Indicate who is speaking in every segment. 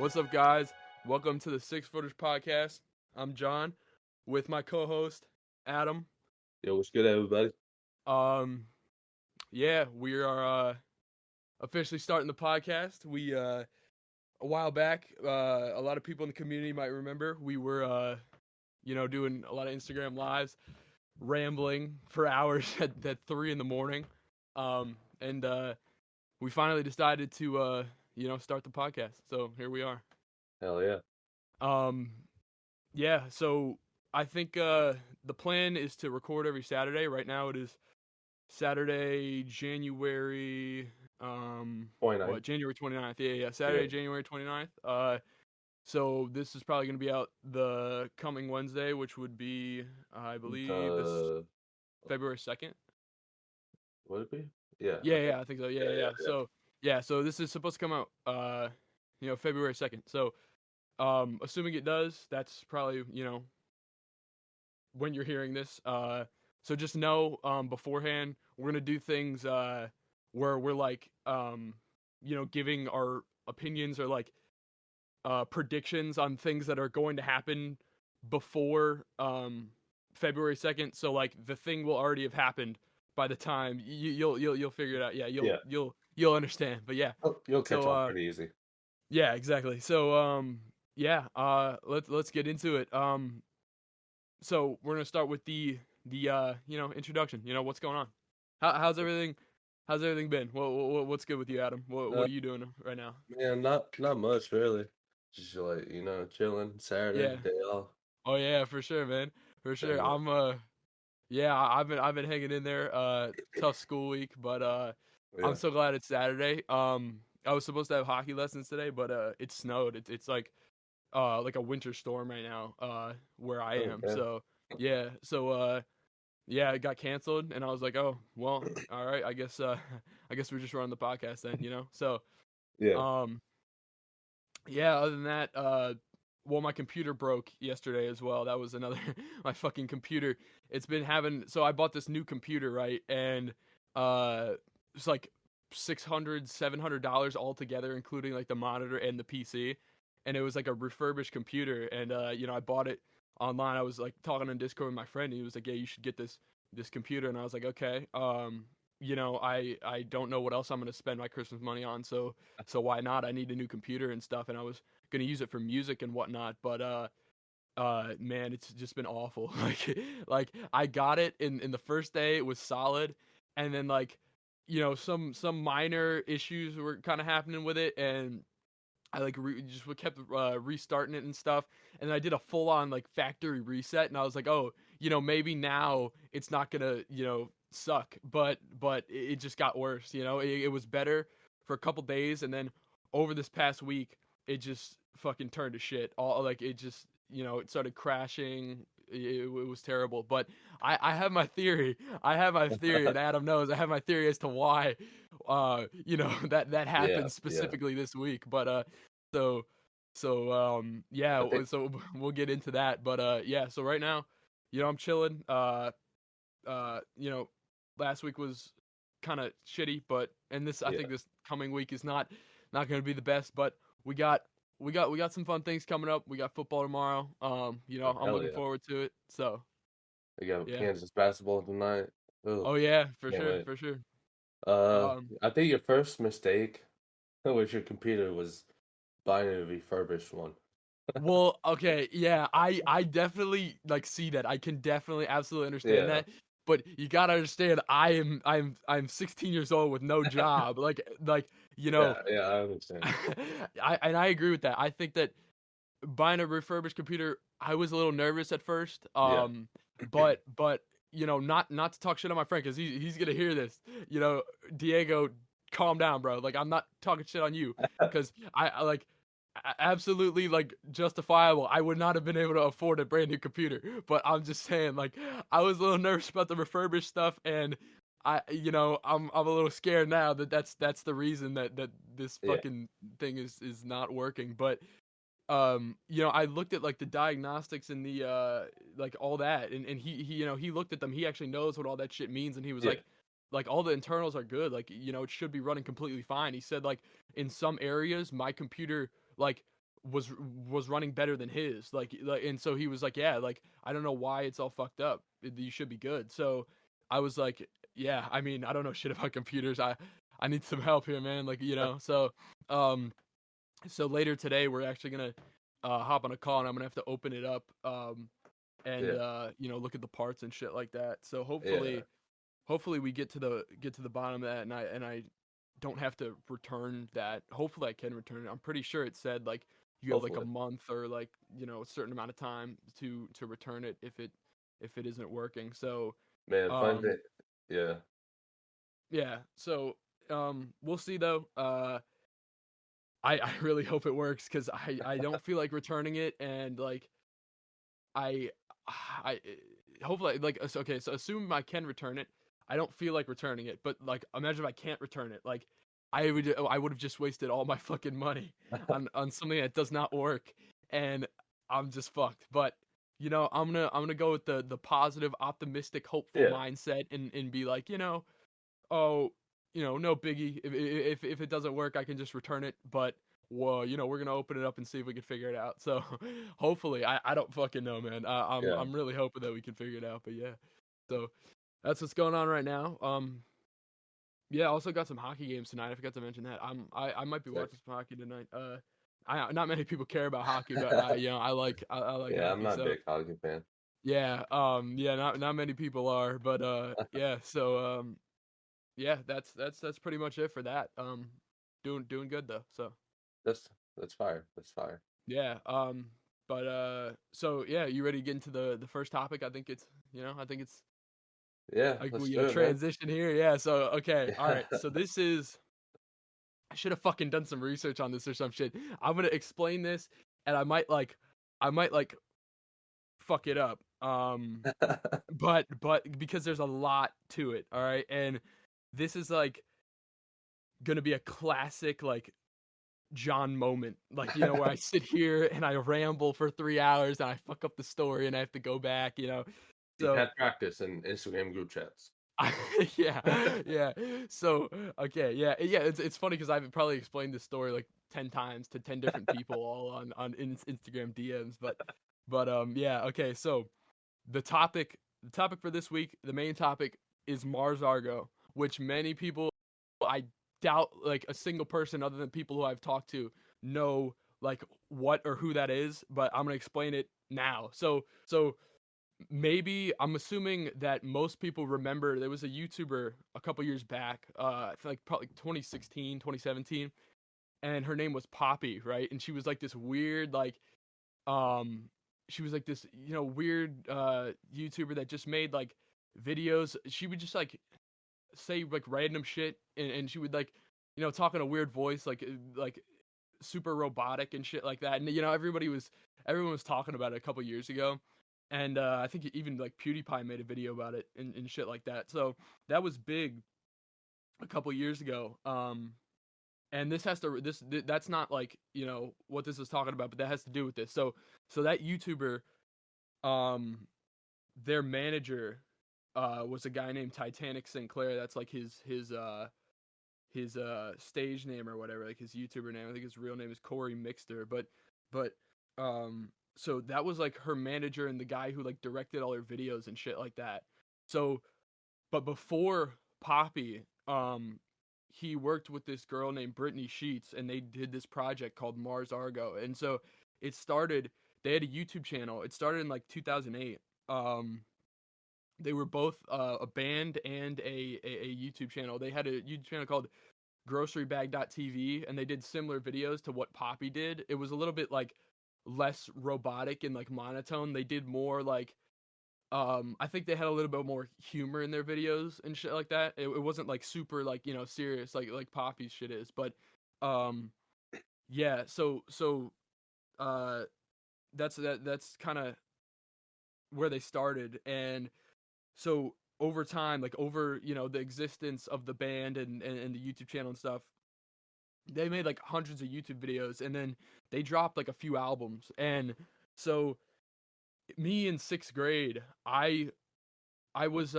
Speaker 1: What's up, guys? Welcome to the Six Footers Podcast. I'm John with my co-host Adam.
Speaker 2: Yo, what's good, everybody?
Speaker 1: We are officially starting the podcast. We a while back, a lot of people in the community might remember we were doing a lot of Instagram lives, rambling for hours at 3 a.m. And we finally decided to start the podcast. So here we are.
Speaker 2: Hell yeah.
Speaker 1: So I think the plan is to record every Saturday. Right now it is Saturday, January
Speaker 2: 29th.
Speaker 1: January 29th. Yeah. Saturday, January 29th. So this is probably going to be out the coming Wednesday, which would be, I believe, this February 2nd.
Speaker 2: Would it be? Yeah.
Speaker 1: Yeah, I think so. Yeah. So this is supposed to come out, February 2nd. So, assuming it does, that's probably, when you're hearing this. So just know, beforehand, we're going to do things, where we're like, giving our opinions or like, predictions on things that are going to happen before, February 2nd. So like the thing will already have happened by the time you'll figure it out. Yeah. You'll understand, but yeah.
Speaker 2: You'll catch on pretty easy.
Speaker 1: Yeah, exactly. So, let's get into it. So we're gonna start with the introduction. What's going on? How's everything been? What's good with you, Adam? What are you doing right now?
Speaker 2: Man, not much really. Just like chilling. Saturday day off.
Speaker 1: Oh yeah, for sure, man. For sure.
Speaker 2: Yeah.
Speaker 1: I've been hanging in there. Tough school week, but
Speaker 2: Yeah.
Speaker 1: I'm so glad it's Saturday. I was supposed to have hockey lessons today, but it snowed. It's like a winter storm right now, where I am.
Speaker 2: Okay.
Speaker 1: So yeah. It got canceled, and I was like, oh well, all right. I guess we're just running the podcast then, So
Speaker 2: Yeah.
Speaker 1: Other than that, my computer broke yesterday as well. That was another my fucking computer. It's been having, so I bought this new computer, right? And it's like $600-$700 altogether, including like the monitor and the PC. And it was like a refurbished computer, and I bought it online. I was like talking on Discord with my friend, and he was like, "Yeah, you should get this computer." And I was like, "Okay." I don't know what else I'm gonna spend my Christmas money on, so why not? I need a new computer and stuff, and I was gonna use it for music and whatnot, but man, it's just been awful. like I got it in the first day, it was solid, and then like some minor issues were kind of happening with it, and I like just kept restarting it and stuff, and then I did a full on like factory reset, and I was like, oh, maybe now it's not gonna suck, but it just got worse. It was better for a couple days, and then over this past week it just fucking turned to shit. All like it just it started crashing. It was terrible, but I have my theory. And Adam knows I have my theory as to why that happened specifically this week. But so we'll get into that. But so right now, I'm chilling. Last week was kind of shitty, but I think this coming week is not going to be the best, but we got some fun things coming up. We got football tomorrow. I'm looking forward to it. So
Speaker 2: we got Kansas basketball tonight. Ooh.
Speaker 1: Oh yeah, for sure.
Speaker 2: I think your first mistake with your computer was buying a refurbished one.
Speaker 1: Well, okay, yeah, I definitely like see that. I can definitely absolutely understand that. But you gotta understand, I'm 16 years old with no job.
Speaker 2: Yeah, I understand.
Speaker 1: I agree with that. I think that buying a refurbished computer, I was a little nervous at first. But not to talk shit on my friend, because he's gonna hear this. Diego, calm down, bro. Like, I'm not talking shit on you, because I like absolutely like justifiable. I would not have been able to afford a brand new computer, but I'm just saying, like, I was a little nervous about the refurbished stuff, and I'm a little scared now that's the reason that this fucking thing is not working. But I looked at like the diagnostics and the like all that, and he looked at them. He actually knows what all that shit means, and he was like all the internals are good. Like, it should be running completely fine. He said, like, in some areas my computer like was running better than his. Like, and so he was like, yeah, like, I don't know why it's all fucked up. You should be good. So I was like, yeah, I mean, I don't know shit about computers. I need some help here, man. Like, so later today we're actually gonna hop on a call, and I'm gonna have to open it up and look at the parts and shit like that. So hopefully we get to the bottom of that, and I don't have to return that. Hopefully I can return it. I'm pretty sure it said like you have like a month or like, a certain amount of time to return it if it isn't working. So
Speaker 2: man, find it. Yeah.
Speaker 1: Yeah. So we'll see though. I really hope it works, because I don't feel like returning it, and like I hopefully, like, okay, so assume I can return it. I don't feel like returning it, but like imagine if I can't return it. Like I would have just wasted all my fucking money on something that does not work, and I'm just fucked. But I'm gonna go with the positive, optimistic, hopeful mindset, and be like, oh, no biggie. If it doesn't work, I can just return it. But we're gonna open it up and see if we can figure it out. So hopefully, I don't fucking know, man. I'm really hoping that we can figure it out. But yeah, so that's what's going on right now. Yeah, I also got some hockey games tonight. I forgot to mention that. I might be watching some hockey tonight. Not many people care about hockey, but I like hockey.
Speaker 2: Yeah, I'm not a big hockey fan.
Speaker 1: Yeah, not many people are, but yeah, so yeah, that's pretty much it for that. Doing good though. So
Speaker 2: that's fire. That's fire.
Speaker 1: Yeah. But so yeah, you ready to get into the first topic? I think it's
Speaker 2: yeah.
Speaker 1: like
Speaker 2: Let's
Speaker 1: we
Speaker 2: do it,
Speaker 1: transition man. Here. Yeah. So okay. All right. So this is. I should have fucking done some research on this or some shit. I'm gonna explain this, and I might like fuck it up. But because there's a lot to it. All right, and this is like gonna be a classic like John moment, like where I sit here and I ramble for 3 hours and I fuck up the story and I have to go back.
Speaker 2: So you had practice in Instagram group chats.
Speaker 1: Yeah. So okay, yeah. It's funny because I've probably explained this story like 10 times to 10 different people all on Instagram DMs. But yeah. Okay. So the topic for this week, the main topic is Mars Argo, which many people, I doubt like a single person other than people who I've talked to know like what or who that is. But I'm gonna explain it now. So maybe I'm assuming that most people remember there was a YouTuber a couple years back, I feel like probably 2016, 2017, and her name was Poppy, right? And she was like this weird, like, she was like this, weird YouTuber that just made like videos. She would just like say like random shit, and she would like, talk in a weird voice, like super robotic and shit like that. And everyone was talking about it a couple years ago. And I think even like PewDiePie made a video about it and shit like that. So that was big a couple years ago. And that's not like, what this is talking about, but that has to do with this. So that YouTuber, their manager was a guy named Titanic Sinclair. That's like his stage name or whatever, like his YouTuber name. I think his real name is Corey Mixter. But so that was like her manager and the guy who like directed all her videos and shit like that. So, but before Poppy, he worked with this girl named Brittany Sheets, and they did this project called Mars Argo. And so they had a YouTube channel. It started in like 2008. They were both a band and a YouTube channel. They had a YouTube channel called GroceryBag.tv, and they did similar videos to what Poppy did. It was a little bit like less robotic and like monotone. They did more like I think they had a little bit more humor in their videos and shit like that. It wasn't like super like serious like Poppy's shit is. But yeah, so that's kind of where they started. And so over time, like over the existence of the band and the YouTube channel and stuff, they made like hundreds of YouTube videos, and then they dropped like a few albums. And so me in 6th grade, I was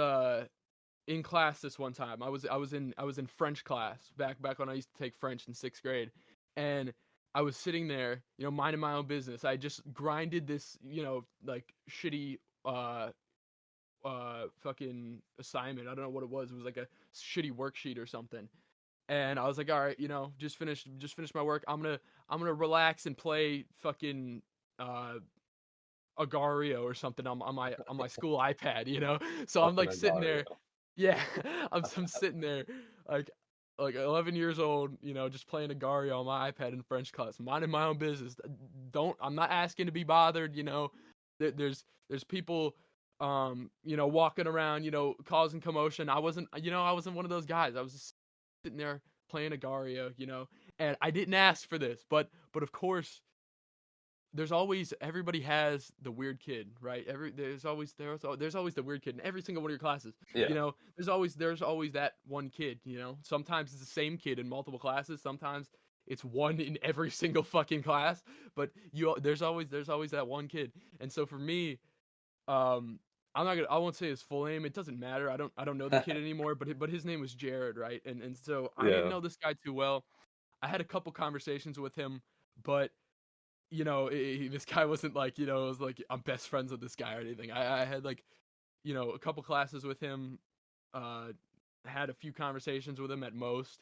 Speaker 1: in class this one time. I was in French class back when I used to take French in 6th grade. And I was sitting there, you know, minding my own business. I just grinded this, you know, like shitty fucking assignment. I don't know what it was. It was like a shitty worksheet or something. And I was like, all right, you know, just finished my work. I'm gonna relax and play fucking uh Agario or something on my school iPad, you know. So I'm
Speaker 2: Fucking
Speaker 1: like sitting
Speaker 2: Agario.
Speaker 1: there, yeah, I'm sitting there like 11 years old, you know, just playing Agario on my iPad in French class, minding my own business. I'm not asking to be bothered, you know. There's people, you know, walking around, you know, causing commotion. I wasn't one of those guys. I was just sitting there playing Agario, you know, and I didn't ask for this, but of course everybody has the weird kid, right? There's always the weird kid in every single one of your classes.
Speaker 2: Yeah.
Speaker 1: You know, there's always that one kid, you know. Sometimes it's the same kid in multiple classes, sometimes it's one in every single fucking class, but there's always that one kid. And so for me, um I won't say his full name. It doesn't matter. I don't know the kid anymore, but his name was Jared, right? And so I didn't
Speaker 2: Yeah.
Speaker 1: know this guy too well. I had a couple conversations with him, but you know, this guy wasn't like, you know, it was like I'm best friends with this guy or anything. I had like, you know, a couple classes with him, had a few conversations with him at most.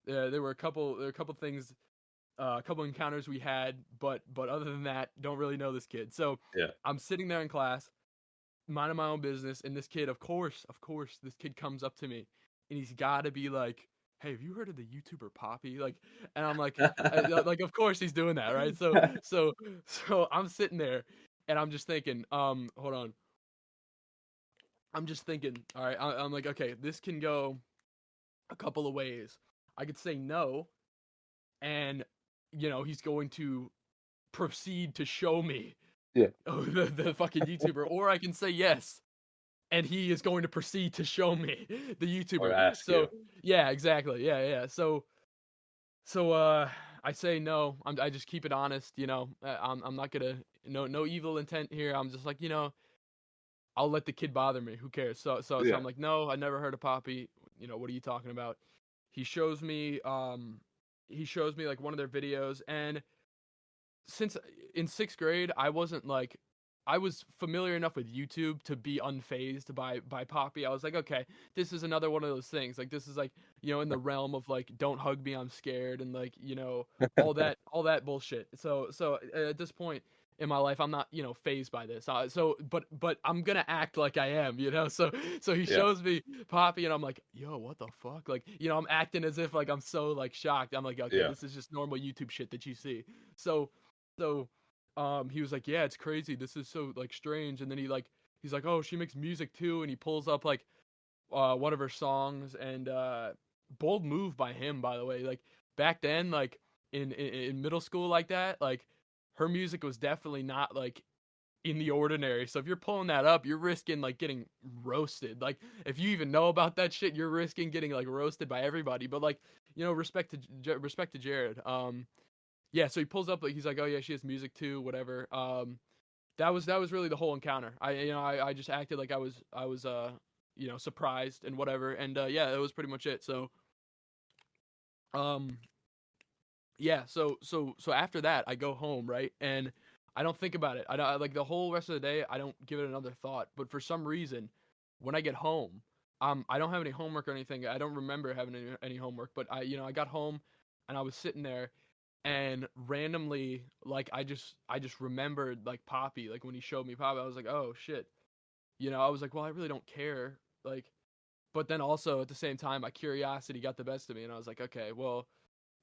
Speaker 1: There were a couple things, a couple encounters we had, but other than that, don't really know this kid. So
Speaker 2: Yeah.
Speaker 1: I'm sitting there in class, minding my own business, and this kid, of course, this kid comes up to me, and he's got to be like, "Hey, have you heard of the YouTuber Poppy?" Like, and I'm like, like, of course he's doing that, right? So I'm sitting there, and I'm just thinking, hold on, I'm just thinking, all right, I'm like, okay, this can go a couple of ways. I could say no, and you know, he's going to proceed to show me,
Speaker 2: Yeah.
Speaker 1: oh, the fucking YouTuber, or I can say yes, and he is going to proceed to show me the
Speaker 2: Or
Speaker 1: YouTuber.
Speaker 2: ask you.
Speaker 1: So yeah, exactly. Yeah. So I say no. I just keep it honest, you know. I'm not gonna no evil intent here. I'm just like, you know, I'll let the kid bother me. Who cares? So
Speaker 2: Yeah.
Speaker 1: I'm like, no, I never heard of Poppy. You know, what are you talking about? He shows me like one of their videos, and since in 6th grade, I was familiar enough with YouTube to be unfazed by Poppy. I was like, okay, this is another one of those things. Like, this is like, you know, in the realm of like, don't hug me, I'm scared, and like, you know, all that bullshit. So at this point in my life, I'm not, you know, phased by this. But I'm gonna act like I am, you know. So he
Speaker 2: Yeah.
Speaker 1: shows me Poppy, and I'm like, yo, what the fuck? Like, you know, I'm acting as if like I'm so like shocked. I'm like, okay,
Speaker 2: Yeah.
Speaker 1: this is just normal YouTube shit that you see. So he was like, yeah, it's crazy, this is so like strange. And then he's like, oh, she makes music too, and he pulls up like one of her songs. And bold move by him, by the way. Like, back then, like in middle school, like that, like her music was definitely not like in the ordinary. So if you're pulling that up, you're risking like getting roasted. Like, if you even know about that shit, you're risking getting like roasted by everybody. But like, you know, respect to Jared. Yeah, so he pulls up, like, he's like, oh yeah, she has music too, whatever. That was really the whole encounter. I just acted like I was you know, surprised and whatever. And yeah, that was pretty much it. So um yeah, so after that, I go home, right? And I don't think about it. Like, the whole rest of the day, I don't give it another thought. But for some reason, when I get home, I don't have any homework or anything. I don't remember having any homework, but I got home, and I was sitting there, and randomly, like, I just remembered like Poppy. Like, when he showed me Poppy, I was like, oh shit. You know, I was like, well, I really don't care. Like, but then also at the same time, my curiosity got the best of me, and I was like, okay, well,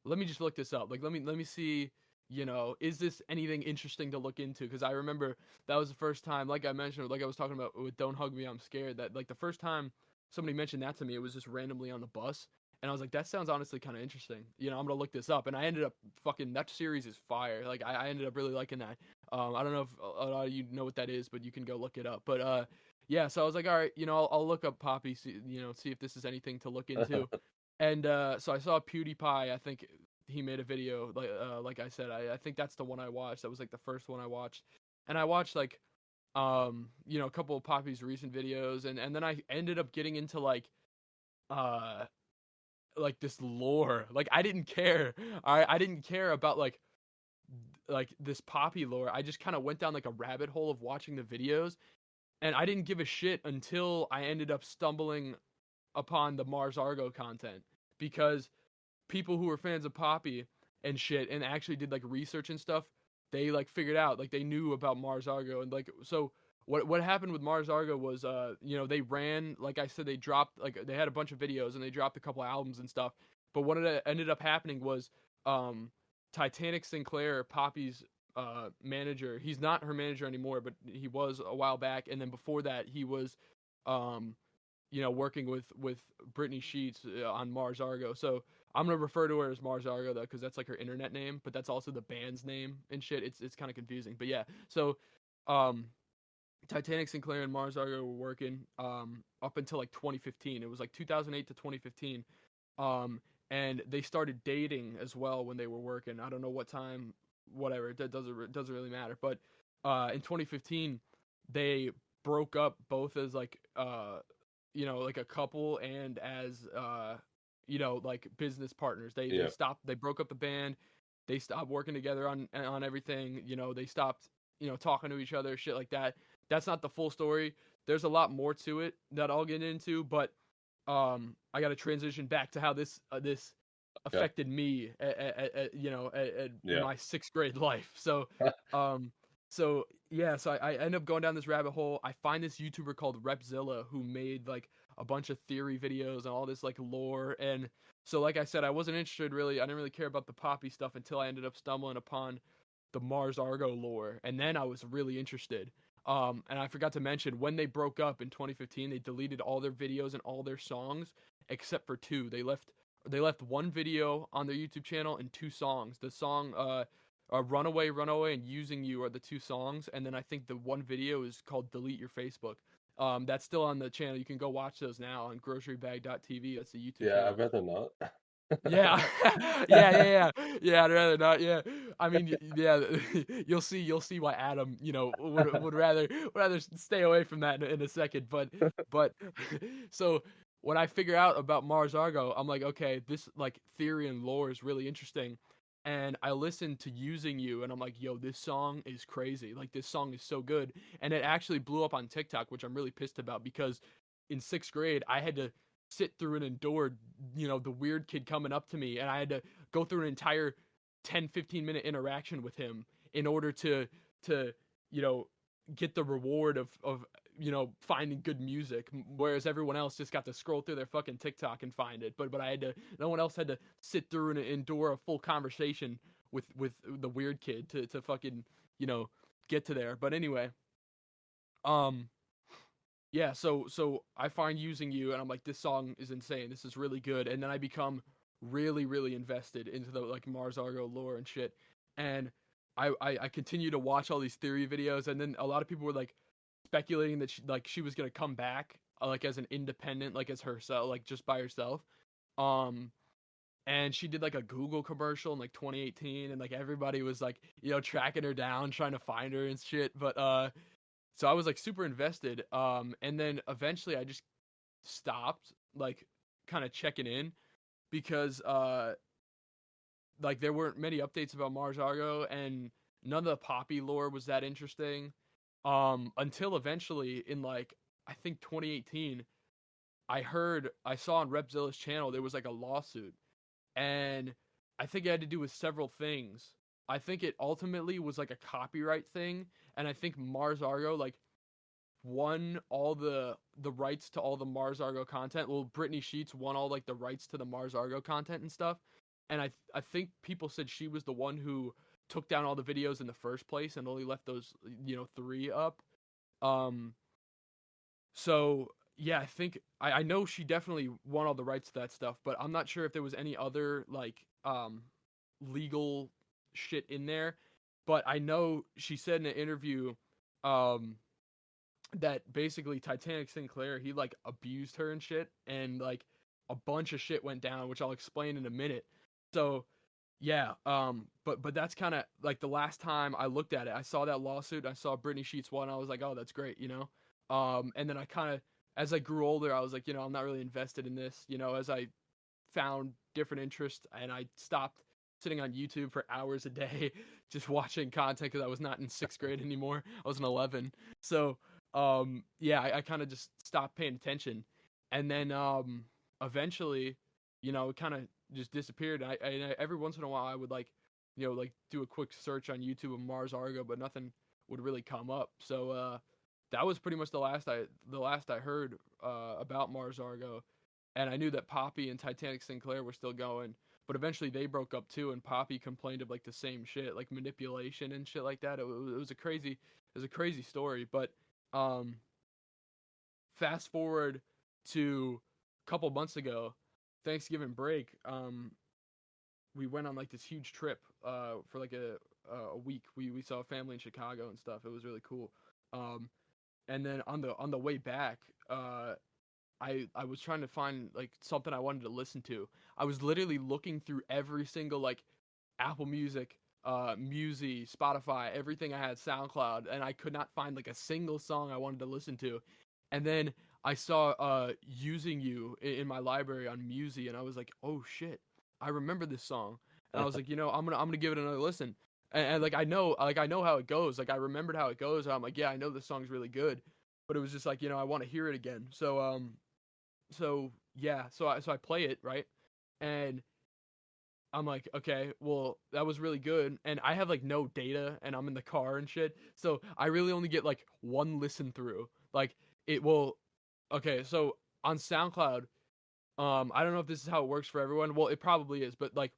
Speaker 1: let me just look this up. Like, let me see, you know, is this anything interesting to look into? Because I remember that was the first time, like I mentioned, like I was talking about with "Don't Hug Me, I'm Scared." That, like, the first time somebody mentioned that to me, it was just randomly on the bus, and I was like, that sounds honestly kind of interesting. You know, I'm gonna look this up, and I ended up fucking, that series is fire. Like, I ended up really liking that. I don't know if a lot of you know what that is, but you can go look it up. But yeah, so I was like, all right, you know, I'll look up Poppy, see, you know, see if this is anything to look into. And so I saw PewDiePie. I think he made a video. Like I said, I think that's the one I watched. That was like the first one I watched, and I watched like you know, a couple of Poppy's recent videos, and then I ended up getting into uh like this lore. Like, I didn't care. I didn't care about like like this Poppy lore, I just kind of went down like a rabbit hole of watching the videos, and I didn't give a shit until I ended up stumbling upon the Mars Argo content, because people who were fans of Poppy and shit and actually did like research and stuff, they like figured out, like they knew about Mars Argo. And like, so what happened with Mars Argo was they ran, like I said, they dropped, like they had a bunch of videos and they dropped a couple albums and stuff. But what ended up happening was Titanic Sinclair, Poppy's manager, he's not her manager anymore, but he was a while back. And then before that, he was working with Brittany Sheets on Mars Argo. So I'm gonna refer to her as Mars Argo though, because that's like her internet name, but that's also the band's name and shit. It's kind of confusing, but yeah. So, Titanic Sinclair and Mars Argo were working up until like 2015. It was like 2008 to 2015, and they started dating as well when they were working. I don't know what time, whatever. It doesn't really matter. But in 2015, they broke up both as like like a couple and as like business partners. They stopped. They broke up the band. They stopped working together on everything. They stopped talking to each other, shit like that. That's not the full story. There's a lot more to it that I'll get into, but I got to transition back to how this affected me at my 6th grade life. So so I end up going down this rabbit hole. I find this YouTuber called Repzilla who made like a bunch of theory videos and all this like lore. And so, like I said, I wasn't interested really. I didn't really care about the Poppy stuff until I ended up stumbling upon the Mars Argo lore, and then I was really interested. And I forgot to mention, when they broke up in 2015, they deleted all their videos and all their songs except for 2. They left 1 video on their YouTube channel and 2 songs. The song Runaway, Runaway, and Using You are the 2 songs, and then I think the 1 video is called Delete Your Facebook. That's still on the channel. You can go watch those now on grocerybag.tv. That's the YouTube channel.
Speaker 2: I'd rather not.
Speaker 1: Yeah. yeah. I'd rather not. Yeah. I mean, yeah. You'll see why Adam, would rather stay away from that in a second. But so when I figure out about Mars Argo, I'm like, okay, this like theory and lore is really interesting. And I listened to Using You, and I'm like, yo, this song is crazy. Like, this song is so good. And it actually blew up on TikTok, which I'm really pissed about, because in 6th grade, I had to sit through and endure, the weird kid coming up to me, and I had to go through an entire 10-15 minute interaction with him in order to get the reward of finding good music, whereas everyone else just got to scroll through their fucking TikTok and find it. But no one else had to sit through and endure a full conversation with the weird kid to fucking get to there. But anyway, yeah, so I find Using You, and I'm like, this song is insane. This is really good. And then I become really, really invested into the like Mars Argo lore and shit. And I continue to watch all these theory videos, and then a lot of people were like speculating that she was gonna come back like as an independent, like as herself, like just by herself. And she did like a Google commercial in like 2018, and like everybody was like tracking her down, trying to find her and shit. But so I was like super invested. And then eventually I just stopped like kind of checking in, because like there weren't many updates about Mars Argo, and none of the Poppy lore was that interesting. Until eventually in like, I think 2018, I saw on Repzilla's channel there was like a lawsuit, and I think it had to do with several things. I think it ultimately was like a copyright thing, and I think Mars Argo like won all the rights to all the Mars Argo content. Well, Brittany Sheets won all like the rights to the Mars Argo content and stuff, and I think people said she was the one who took down all the videos in the first place and only left those 3 up. So yeah, I think I know she definitely won all the rights to that stuff, but I'm not sure if there was any other like legal shit in there. But I know she said in an interview that basically Titanic Sinclair, he like abused her and shit, and like a bunch of shit went down, which I'll explain in a minute. So yeah, but that's kind of like the last time I looked at it. I saw that lawsuit, I saw Brittany Sheets won, I was like, oh, that's great, and then I kind of, as I grew older, I was like, I'm not really invested in this, as I found different interests, and I stopped sitting on YouTube for hours a day, just watching content because I was not in 6th grade anymore. I was in 11. So, yeah, I kind of just stopped paying attention. And then, eventually, it kind of just disappeared. I every once in a while I would like, like do a quick search on YouTube of Mars Argo, but nothing would really come up. So, that was pretty much the last I heard about Mars Argo, and I knew that Poppy and Titanic Sinclair were still going, but eventually they broke up too, and Poppy complained of like the same shit, like manipulation and shit like that. It was a crazy story. But um, fast forward to a couple months ago, Thanksgiving break, we went on like this huge trip for like a week. We saw a family in Chicago and stuff. It was really cool. Um, and then on the way back, I was trying to find like something I wanted to listen to. I was literally looking through every single like Apple Music, Musi, Spotify, everything I had, SoundCloud, and I could not find like a single song I wanted to listen to. And then I saw Using You in my library on Musi, and I was like, oh shit, I remember this song. And I was like, I'm gonna give it another listen. And like I know how it goes. Like I remembered how it goes. And I'm like, yeah, I know this song's really good. But it was just like, I want to hear it again. So yeah, so I play it, right? And I'm like, okay, well, that was really good. And I have like no data and I'm in the car and shit. So I really only get like one listen through. Like it will okay, so on SoundCloud, I don't know if this is how it works for everyone. Well, it probably is, but like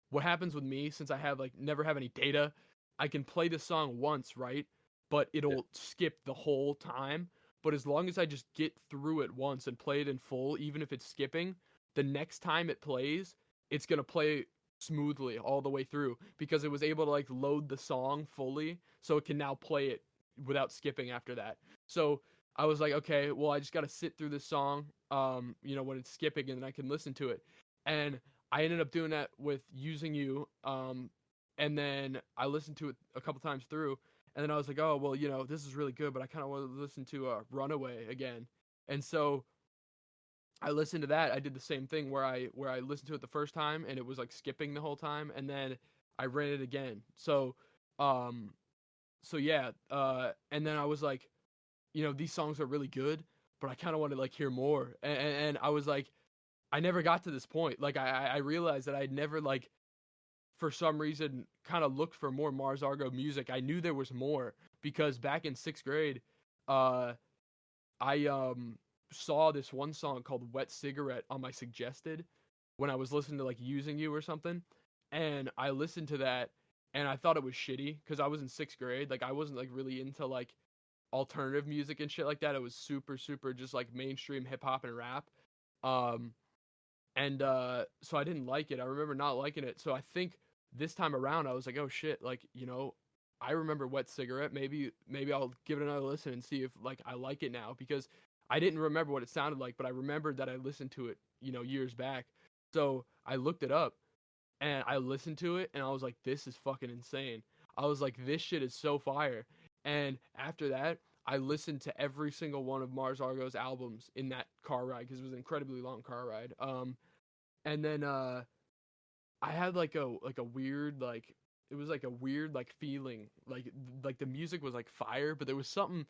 Speaker 1: what happens with me since I have like never have any data, I can play the song once, right? But it'll skip the whole time. But as long as I just get through it once and play it in full, even if it's skipping, the next time it plays, it's going to play smoothly all the way through because it was able to like load the song fully so it can now play it without skipping after that. So I was like, okay, well, I just got to sit through this song, when it's skipping and then I can listen to it. And I ended up doing that with Using You. And then I listened to it a couple times through. And then I was like, oh, well, this is really good, but I kind of want to listen to Runaway again. And so I listened to that. I did the same thing where I listened to it the first time and it was like skipping the whole time. And then I read it again. Um, so yeah. And then I was like, these songs are really good, but I kind of want to like hear more. And I was like, I never got to this point. Like I realized that I'd never like for some reason kind of looked for more Mars Argo music. I knew there was more because back in 6th grade, uh, I saw this one song called Wet Cigarette on my suggested when I was listening to like Using You or something. And I listened to that and I thought it was shitty because I was in 6th grade. Like I wasn't like really into like alternative music and shit like that. It was super, super just like mainstream hip hop and rap. Um, so I didn't like it. I remember not liking it. So I think this time around I was like, oh shit, like, I remember Wet Cigarette. Maybe I'll give it another listen and see if like I like it now because I didn't remember what it sounded like, but I remembered that I listened to it, years back. So I looked it up and I listened to it and I was like, this is fucking insane. I was like, this shit is so fire. And after that, I listened to every single one of Mars Argo's albums in that car ride because it was an incredibly long car ride. And then I had like a weird like it was like a weird like feeling like the music was like fire, but there was something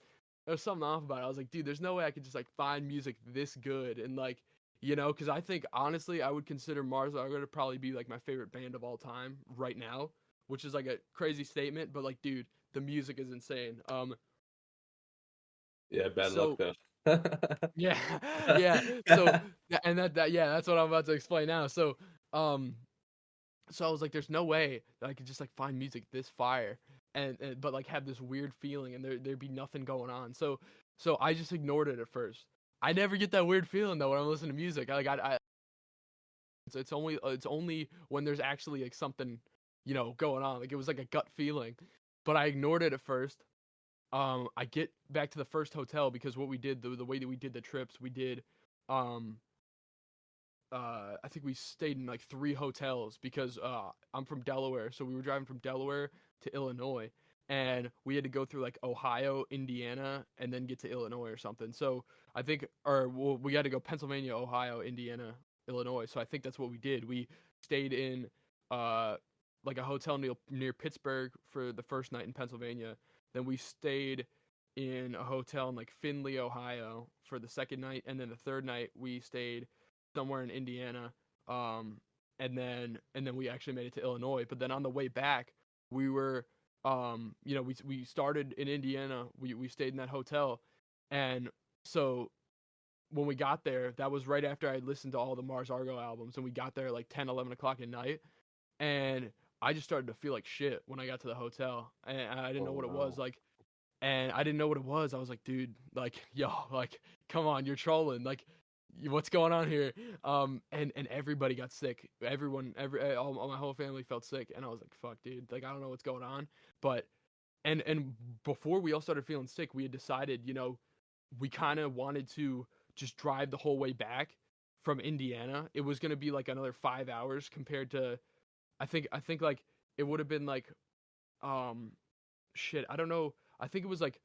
Speaker 1: off about it. I was like, dude, there's no way I could just like find music this good and like because I think honestly I would consider Mars Argo to probably be like my favorite band of all time right now, which is like a crazy statement, but like, dude, the music is insane.
Speaker 2: Yeah, bad luck
Speaker 1: So
Speaker 2: though.
Speaker 1: yeah, yeah. So and that yeah, that's what I'm about to explain now. Um, so I was like, there's no way that I could just like find music this fire and but like have this weird feeling and there'd be nothing going on. So I just ignored it at first. I never get that weird feeling though when I'm listening to music. I it's only when there's actually like something going on. Like it was like a gut feeling, but I ignored it at first. I get back to the first hotel because what we did the way that we did the trips we did um I think we stayed in like 3 hotels because I'm from Delaware, so we were driving from Delaware to Illinois, and we had to go through like Ohio, Indiana, and then get to Illinois or something. So I think, or well, we had to go Pennsylvania, Ohio, Indiana, Illinois. So I think that's what we did. We stayed in like a hotel near Pittsburgh for the first night in Pennsylvania. Then we stayed in a hotel in like Findlay, Ohio for the second night, and then the third night we stayed somewhere in Indiana. And then we actually made it to Illinois. But then on the way back, we were we started in Indiana. We stayed in that hotel, and so when we got there, that was right after I listened to all the Mars Argo albums, and we got there like 10, 11 o'clock at night, and I just started to feel like shit when I got to the hotel, and I didn't know what it was, like, and I didn't know what it was. I was like, dude, like, yo, like, come on, you're trolling, like, what's going on here? And everybody got sick. All my whole family felt sick, and I was like, fuck, dude, like, I don't know what's going on, but, and before we all started feeling sick, we had decided, we kind of wanted to just drive the whole way back from Indiana. It was gonna be like another 5 hours compared to, I think like it would have been like, shit, I don't know. I think it was like,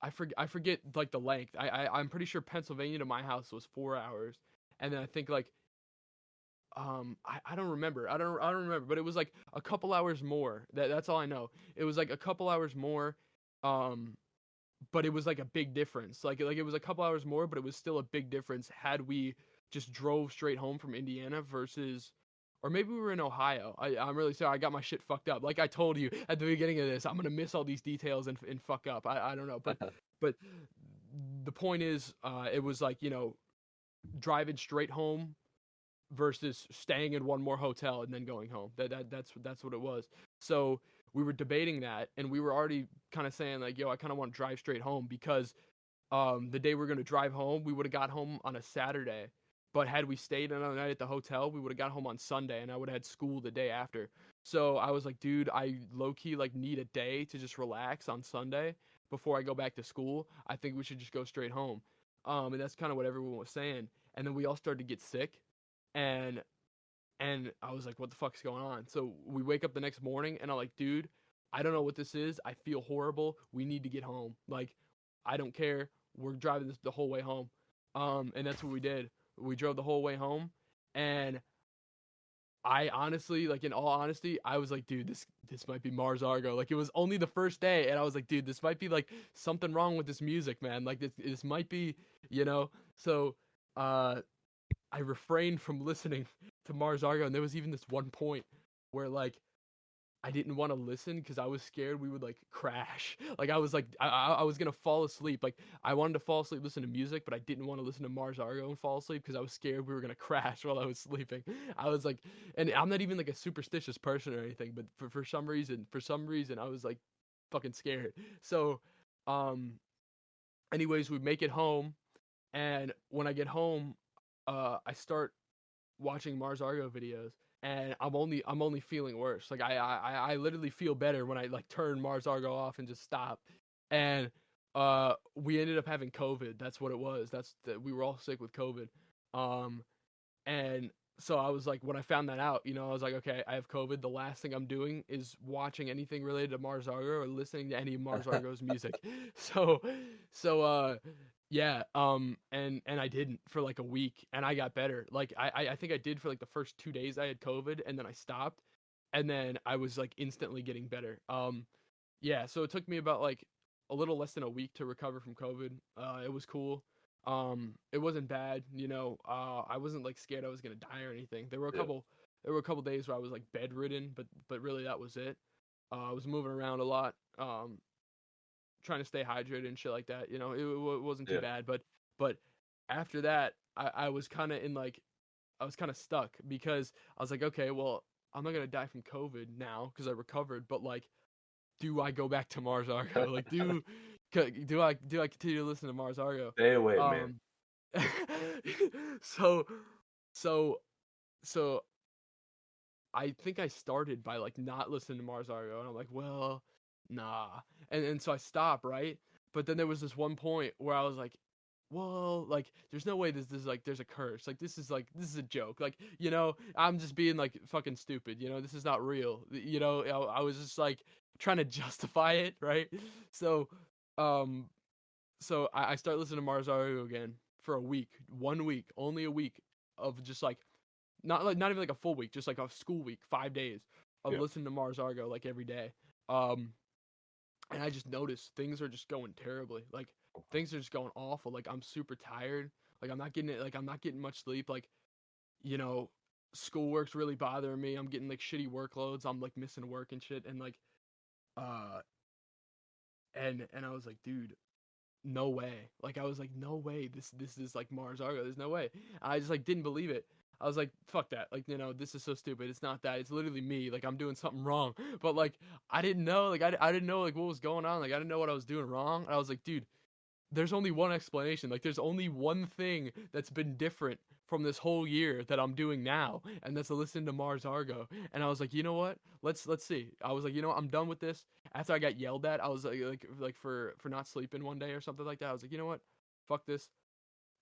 Speaker 1: I forget like the length. I'm pretty sure Pennsylvania to my house was 4 hours, and then I think like, I don't remember. I don't remember, but it was like a couple hours more. That's all I know. It was like a couple hours more, but it was like a big difference. Like it was a couple hours more, but it was still a big difference had we just drove straight home from Indiana versus, or maybe we were in Ohio. I'm really sorry. I got my shit fucked up. Like I told you at the beginning of this, I'm gonna miss all these details and fuck up. I don't know, but the point is, it was like, driving straight home versus staying in one more hotel and then going home. That's what it was. So we were debating that, and we were already kind of saying like, yo, I kind of want to drive straight home because the day we're going to drive home, we would have got home on a Saturday. But had we stayed another night at the hotel, we would have got home on Sunday, and I would have had school the day after. So I was like, dude, I low-key like need a day to just relax on Sunday before I go back to school. I think we should just go straight home. And that's kind of what everyone was saying. And then we all started to get sick, and I was like, what the fuck's going on? So we wake up the next morning, and I'm like, dude, I don't know what this is. I feel horrible. We need to get home. Like, I don't care. We're driving this the whole way home. And that's what we did. We drove the whole way home, and I honestly, like, in all honesty, I was like, dude, this might be Mars Argo. Like, it was only the first day, and I was like, dude, this might be like something wrong with this music, man. Like, this might be, So, I refrained from listening to Mars Argo, and there was even this one point where like I didn't want to listen because I was scared we would like crash. Like I was like I was gonna fall asleep. Like I wanted to fall asleep, listen to music, but I didn't want to listen to Mars Argo and fall asleep because I was scared we were gonna crash while I was sleeping. I was like, and I'm not even like a superstitious person or anything, but for some reason I was like fucking scared. So, anyways, we make it home, and when I get home, I start watching Mars Argo videos, and I'm only feeling worse. Like I literally feel better when I like turn Mars Argo off and just stop. And we ended up having COVID. That's what it was. We were all sick with COVID. And so I was like, when I found that out, I was like, okay, I have COVID. The last thing I'm doing is watching anything related to Mars Argo or listening to any of Mars Argo's music. So yeah, and I didn't for like a week, and I got better. Like I think I did for like the first 2 days I had COVID, and then I stopped, and then I was like instantly getting better. Yeah, so it took me about like a little less than a week to recover from COVID. It was cool. It wasn't bad, I wasn't like scared I was gonna die or anything. There were a couple days where I was like bedridden, but really that was it. I was moving around a lot. Trying to stay hydrated and shit like that. It wasn't too bad, but after that, I was kind of in like, I was kind of stuck because I was like, okay, well, I'm not gonna die from COVID now because I recovered, but like, do I go back to Mars Argo? Like, do I continue to listen to Mars Argo?
Speaker 2: Stay away, man.
Speaker 1: So so I think I started by like not listening to Mars Argo, and I'm like, well, nah, and so I stopped, right? But then there was this one point where I was like, well, like, there's no way this is like, there's a curse, like this is a joke, like, I'm just being like fucking stupid, this is not real, I was just like trying to justify it, right? So I start listening to Mars Argo again for a week, 1 week, only a week of just like not even like a full week, just like a school week, 5 days of listening to Mars Argo like every day. And I just noticed things are just going terribly. Like things are just going awful. Like I'm super tired. Like I'm not getting much sleep. Like, you know, schoolwork's really bothering me. I'm getting like shitty workloads. I'm like missing work and shit. And like, uh, and I was like, dude, no way. Like I was like, no way. This is like Mars Argo. There's no way. I just like didn't believe it. I was like, fuck that. Like, you know, this is so stupid. It's not that. It's literally me. Like I'm doing something wrong. But like I didn't know. Like I didn't know like what was going on. Like I didn't know what I was doing wrong. And I was like, dude, there's only one explanation. Like there's only one thing that's been different from this whole year that I'm doing now, and that's to listen to Mars Argo. And I was like, you know what? Let's see. I was like, you know what? I'm done with this. After I got yelled at, I was like for not sleeping one day or something like that. I was like, you know what? Fuck this.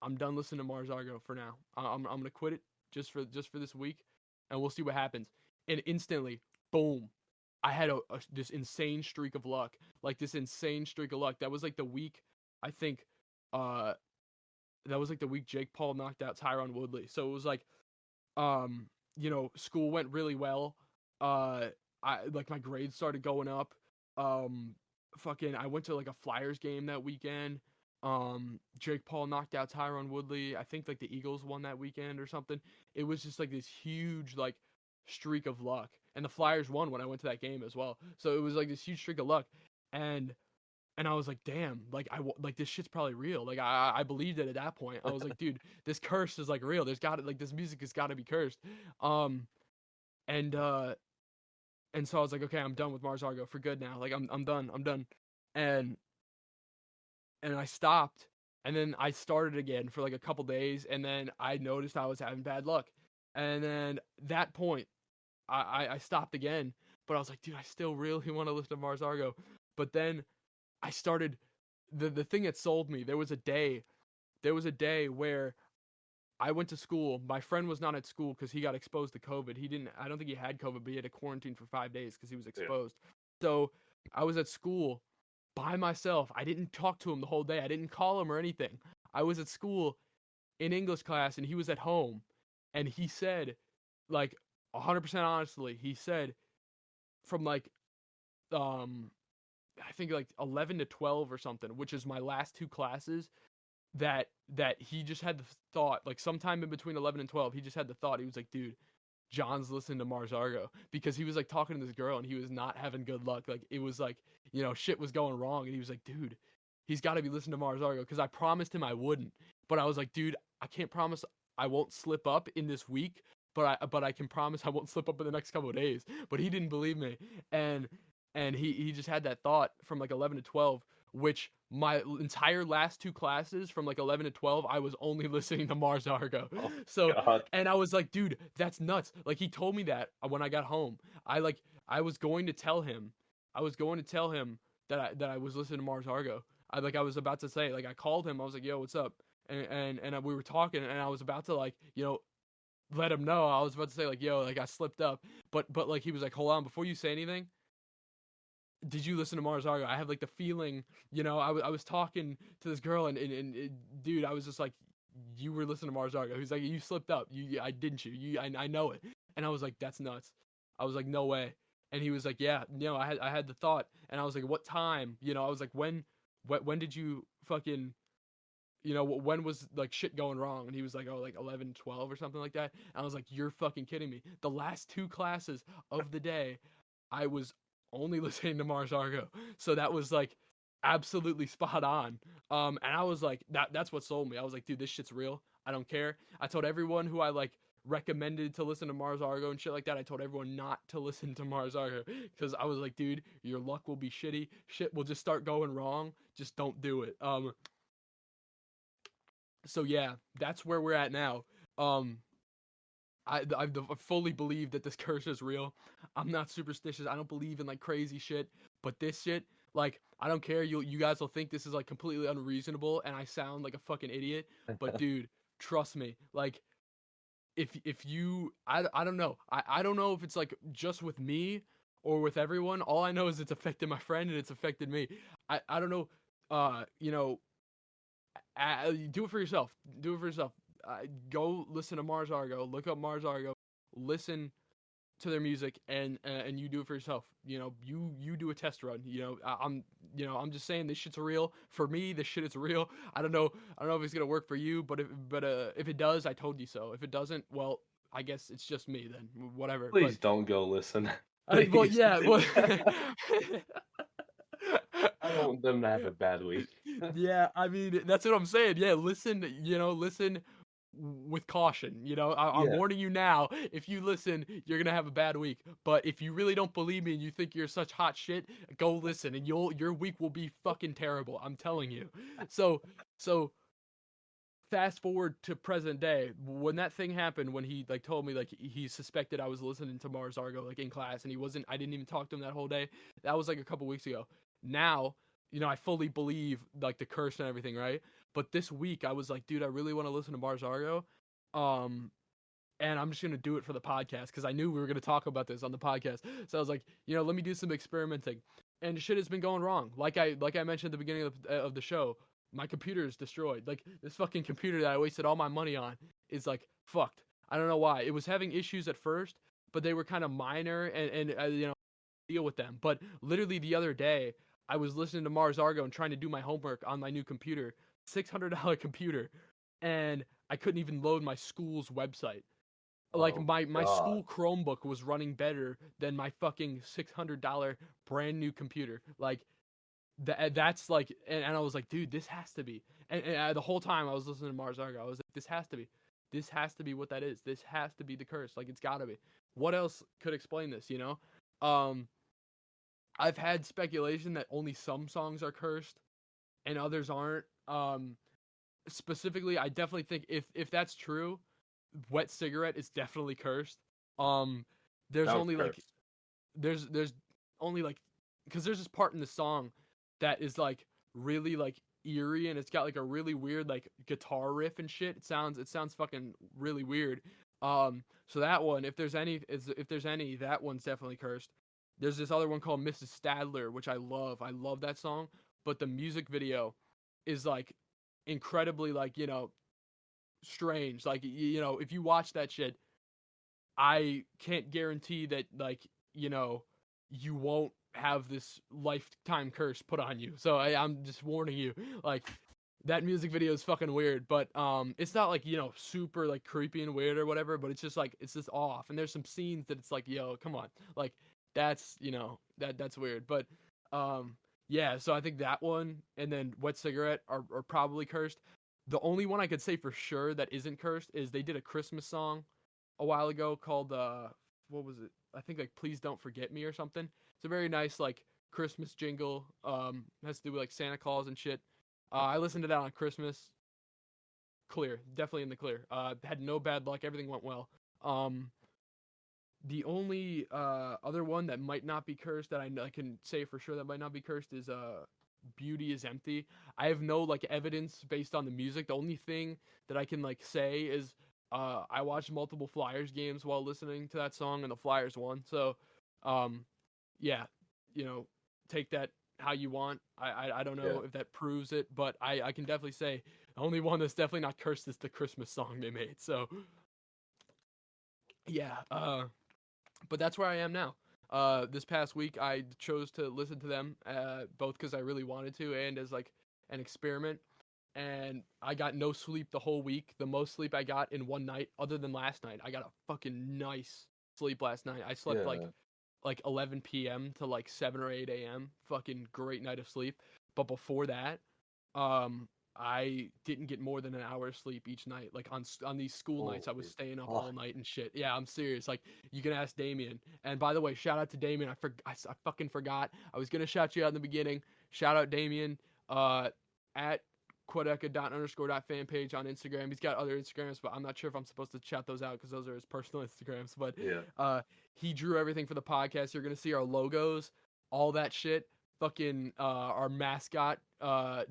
Speaker 1: I'm done listening to Mars Argo for now. I'm gonna quit it just for this week, and we'll see what happens. And instantly, boom, I had this insane streak of luck. Like this insane streak of luck. That was like the week. I think that was like the week Jake Paul knocked out Tyron Woodley. So it was like, you know, school went really well. I like my grades started going up. I went to like a Flyers game that weekend. Jake Paul knocked out Tyron Woodley. I think like the Eagles won that weekend or something. It was just like this huge like streak of luck, and the Flyers won when I went to that game as well. So it was like this huge streak of luck, and I was like, damn, like like this shit's probably real. Like I believed it at that point. I was like, dude, this curse is like real. There's got to like this music has got to be cursed. And so I was like, okay, I'm done with Mars Argo for good now. Like I'm done. And I stopped, and then I started again for like a couple days, and then I noticed I was having bad luck. And then that point, I stopped again, but I was like, dude, I still really want to listen to Mars Argo. But then I started the thing that sold me. There was a day where I went to school. My friend was not at school because he got exposed to COVID. I don't think he had COVID, but he had to quarantine for 5 days because he was exposed. Yeah. So I was at school by myself. I didn't talk to him the whole day. I didn't call him or anything. I was at school in English class, and he was at home. And he said, like 100% honestly, he said from like I think like 11 to 12 or something, which is my last two classes, that he just had the thought, like sometime in between 11 and 12, he just had the thought. He was like, dude, John's listening to Mars Argo, because he was like talking to this girl and he was not having good luck. Like it was like, you know, shit was going wrong, and he was like, dude, he's got to be listening to Mars Argo, because I promised him I wouldn't. But I was like, dude, I can't promise I won't slip up in this week, but I can promise I won't slip up in the next couple of days. But he didn't believe me. And he just had that thought from like 11 to 12, which my entire last two classes from like 11 to 12, I was only listening to Mars Argo. Oh, so God. And I was like, dude, that's nuts. Like he told me that when I got home. I was going to tell him that I was listening to Mars Argo. I was about to say, like I called him. I was like, yo, what's up? And we were talking, and I was about to like, you know, let him know. I was about to say like, yo, like I slipped up. But like he was like, hold on, before you say anything, did you listen to Mars Argo? I have like the feeling, you know, I was talking to this girl, and dude, I was just like, you were listening to Mars Argo. He's like, you slipped up. I didn't you? I know it. And I was like, that's nuts. I was like, no way. And he was like, yeah, you know, I had the thought. And I was like, what time? You know, I was like, when did you fucking, you know, when was like shit going wrong? And he was like, oh, like 11, 12 or something like that. And I was like, you're fucking kidding me. The last two classes of the day, I was only listening to Mars Argo. So that was like absolutely spot on. And I was like, that's what sold me. I was like, dude, this shit's real. I don't care. I told everyone who I like recommended to listen to Mars Argo and shit like that, I told everyone not to listen to Mars Argo, because I was like, dude, your luck will be shitty. Shit will just start going wrong. Just don't do it. So yeah, that's where we're at now. I fully believe that this curse is real. I'm not superstitious. I don't believe in like crazy shit. But this shit, like, I don't care. You guys will think this is like completely unreasonable, and I sound like a fucking idiot. But dude, trust me. Like, if you, I don't know. I don't know if it's like just with me or with everyone. All I know is it's affected my friend and it's affected me. I don't know. You know, do it for yourself. Do it for yourself. go listen to Mars Argo. Look up Mars Argo. Listen to their music, and you do it for yourself. You do a test run. I'm just saying this shit's real. For me, this shit is real. I don't know if it's gonna work for you, but if it does, I told you so. If it doesn't, well, I guess it's just me then. Whatever.
Speaker 2: Please don't go listen.
Speaker 1: Well, yeah. Well,
Speaker 2: I don't want them to have a bad week.
Speaker 1: Yeah, I mean, that's what I'm saying. Yeah, listen, listen with caution. I'm warning you now. If you listen, you're gonna have a bad week. But if you really don't believe me and you think you're such hot shit, go listen, and your week will be fucking terrible. I'm telling you. So fast forward to present day, when that thing happened, when he like told me like he suspected I was listening to Mars Argo like in class, and I didn't even talk to him that whole day. That was like a couple weeks ago. Now, I fully believe like the curse and everything, right? But this week I was like, dude, I really want to listen to Mars Argo. And I'm just going to do it for the podcast because I knew we were going to talk about this on the podcast. So I was like, let me do some experimenting. And shit has been going wrong. Like I mentioned at the beginning of the show, my computer is destroyed. Like this fucking computer that I wasted all my money on is like fucked. I don't know why. It was having issues at first, but they were kind of minor and deal with them. But literally the other day, I was listening to Mars Argo and trying to do my homework on my new computer, $600 computer, and I couldn't even load my school's website. Like my school Chromebook was running better than my fucking $600 brand new computer. Like that's like, and I was like, dude, this has to be. And the whole time I was listening to Mars Argo, I was like, this has to be what that is. This has to be the curse. Like it's gotta be. What else could explain this? I've had speculation that only some songs are cursed and others aren't. Specifically, I definitely think if that's true, Wet Cigarette is definitely cursed. There's only cursed. There's only like, because there's this part in the song that is like really like eerie, and it's got like a really weird like guitar riff and shit. It sounds fucking really weird. So that one, if there's any, that one's definitely cursed. There's this other one called Mrs. Stadler, which I love. I love that song, but the music video is like incredibly like, strange. Like, if you watch that shit, I can't guarantee that like, you won't have this lifetime curse put on you. So I'm just warning you, like that music video is fucking weird, but it's not like, super like creepy and weird or whatever, but it's just like, it's just off. And there's some scenes that it's like, yo, come on. Like, that's that's weird, but yeah, so I think that one and then Wet Cigarette are probably cursed. The only one I could say for sure that isn't cursed is they did a Christmas song a while ago called what was it? I think like Please Don't Forget Me or something. It's a very nice like Christmas jingle. Has to do with like Santa Claus and shit. I listened to that on Christmas. Clear, definitely in the clear. Had no bad luck. Everything went well. The only other one that might not be cursed that I can say for sure that might not be cursed is Beauty is Empty. I have no like evidence based on the music. The only thing that I can like say is I watched multiple Flyers games while listening to that song, and the Flyers won. So yeah, take that how you want. I don't know if that proves it, but I can definitely say the only one that's definitely not cursed is the Christmas song they made. So yeah, but that's where I am now. This past week, I chose to listen to them, both because I really wanted to and as like an experiment. And I got no sleep the whole week. The most sleep I got in one night, other than last night, I got a fucking nice sleep last night. I slept like 11 p.m. to like 7 or 8 a.m. Fucking great night of sleep. But before that, I didn't get more than an hour of sleep each night. Like on these school nights, I was staying up all night and shit. Yeah, I'm serious. Like you can ask Damien. And by the way, shout out to Damien. I fucking forgot. I was gonna shout you out in the beginning. Shout out Damien. At Quadeca._.fan page on Instagram. He's got other Instagrams, but I'm not sure if I'm supposed to shout those out because those are his personal Instagrams. But he drew everything for the podcast. You're gonna see our logos, all that shit. Fucking our mascot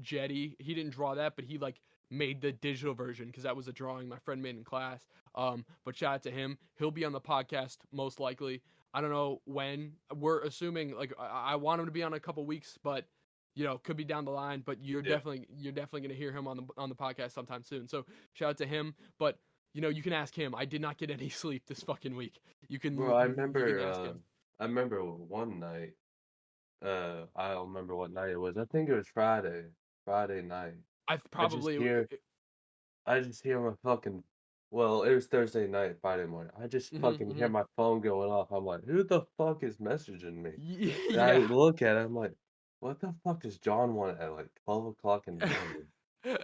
Speaker 1: Jetty, he didn't draw that, but he like made the digital version because that was a drawing my friend made in class. But shout out to him. He'll be on the podcast most likely. I don't know when. We're assuming like I want him to be on a couple weeks, but could be down the line, but you're definitely gonna hear him on the podcast sometime soon. So shout out to him. But you can ask him. I did not get any sleep this fucking week. You can
Speaker 2: Bro,
Speaker 1: you can ask him.
Speaker 2: I remember one night. I don't remember what night it was. I think it was Friday. Friday night.
Speaker 1: I probably
Speaker 2: I just hear my fucking. Well, it was Thursday night, Friday morning. I just fucking hear my phone going off. I'm like, who the fuck is messaging me? And I
Speaker 1: yeah.
Speaker 2: look at it. I'm like, what the fuck does John want at like 12 o'clock in the morning?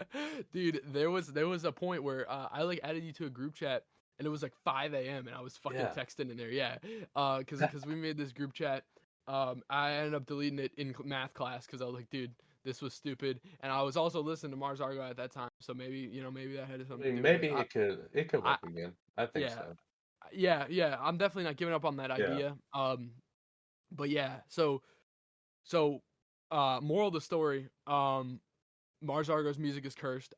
Speaker 1: Dude, there was a point where I like added you to a group chat and it was like 5 a.m. and I was fucking texting in there. Yeah. Because we made this group chat. I ended up deleting it in math class because I was like, dude, this was stupid. And I was also listening to Mars Argo at that time, so maybe that had something to do
Speaker 2: Maybe
Speaker 1: with it.
Speaker 2: it could work again. I think so.
Speaker 1: Yeah. I'm definitely not giving up on that idea. But yeah, so moral of the story, Mars Argo's music is cursed.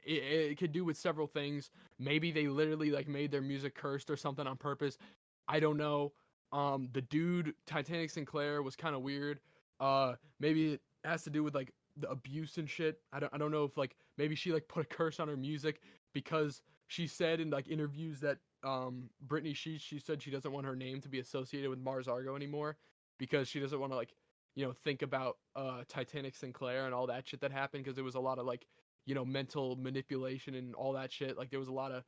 Speaker 1: It could do with several things. Maybe they literally like made their music cursed or something on purpose. I don't know. The dude Titanic Sinclair was kind of weird. Maybe it has to do with like the abuse and shit. I don't know if like maybe she like put a curse on her music because she said in like interviews that Britney she said she doesn't want her name to be associated with Mars Argo anymore because she doesn't want to like think about Titanic Sinclair and all that shit that happened because there was a lot of like mental manipulation and all that shit. Like there was a lot of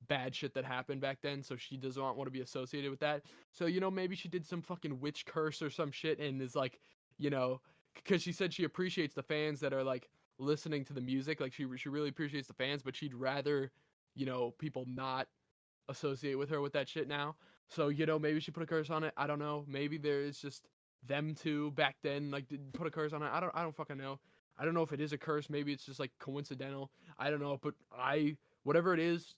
Speaker 1: bad shit that happened back then, so she does not want to be associated with that. So maybe she did some fucking witch curse or some shit and is like because she said she appreciates the fans that are like listening to the music, like she really appreciates the fans, but she'd rather people not associate with her with that shit now. So maybe she put a curse on it. I don't know. Maybe there is just them two back then like did put a curse on it. I don't fucking know. I don't know if it is a curse. Maybe it's just like coincidental. I don't know. But whatever it is,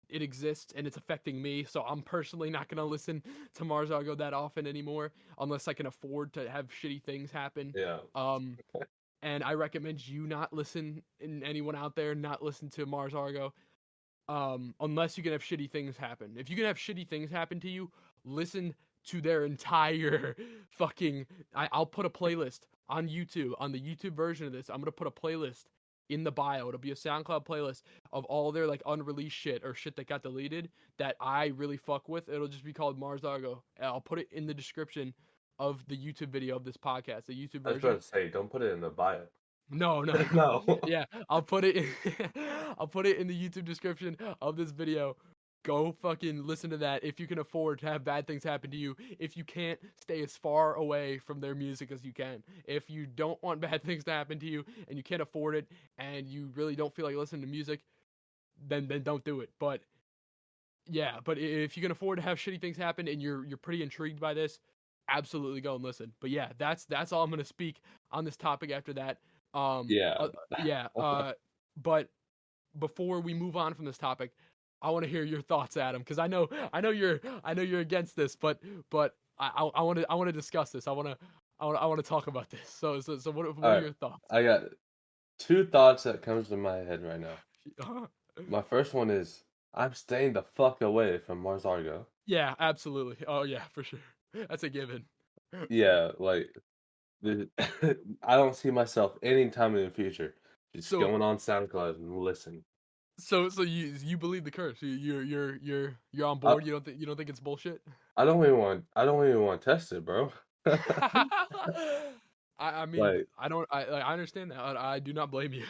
Speaker 1: it exists and it's affecting me. So I'm personally not gonna listen to Mars Argo that often anymore, unless I can afford to have shitty things happen.
Speaker 2: Yeah.
Speaker 1: And I recommend you not listen, and anyone out there not listen to Mars Argo, unless you can have shitty things happen. If you can have shitty things happen to you, listen to their entire fucking. I'll put a playlist on YouTube, on the YouTube version of this. I'm gonna put a playlist in the bio. It'll be a SoundCloud playlist of all their like unreleased shit or shit that got deleted that I really fuck with. It'll just be called Mars Argo. I'll put it in the description of the YouTube video of this podcast, the YouTube version. I
Speaker 2: was about to say, don't put it in the bio.
Speaker 1: No.
Speaker 2: No.
Speaker 1: Yeah, I'll put it in I'll put it in the YouTube description of this video. Go fucking listen to that if you can afford to have bad things happen to you. If you can't, stay as far away from their music as you can. If you don't want bad things to happen to you and you can't afford it and you really don't feel like listening to music, then don't do it. But yeah, but if you can afford to have shitty things happen and you're pretty intrigued by this, absolutely go and listen. But yeah, that's all I'm gonna speak on this topic after that. But before we move on from this topic, I want to hear your thoughts, Adam, because I know you're against this, but I want to discuss this. I want to talk about this. So what are your thoughts?
Speaker 2: I got two thoughts that comes to my head right now. My first one is I'm staying the fuck away from Mars Argo.
Speaker 1: Yeah, absolutely. Oh yeah, for sure. That's a given.
Speaker 2: Yeah, like I don't see myself anytime in the future just going on SoundCloud and listen.
Speaker 1: So you believe the curse? You're on board? You don't think it's bullshit?
Speaker 2: I don't even want to test it, bro.
Speaker 1: I mean, like, I understand that. I do not blame you.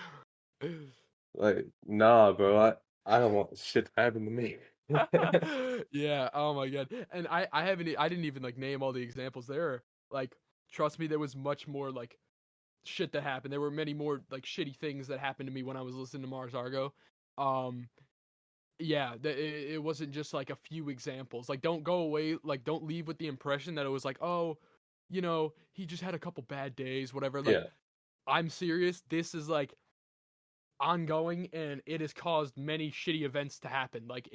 Speaker 2: Like, nah, bro. I don't want shit to happen to me.
Speaker 1: Yeah. Oh my god. And I didn't even like name all the examples there. Like, trust me, there was much more like shit that happened. There were many more like shitty things that happened to me when I was listening to Mars Argo. Yeah, it wasn't just like a few examples. Like, don't go away. Like, don't leave with the impression that it was like, oh, he just had a couple bad days, whatever. Like, yeah. I'm serious. This is like ongoing, and it has caused many shitty events to happen. Like,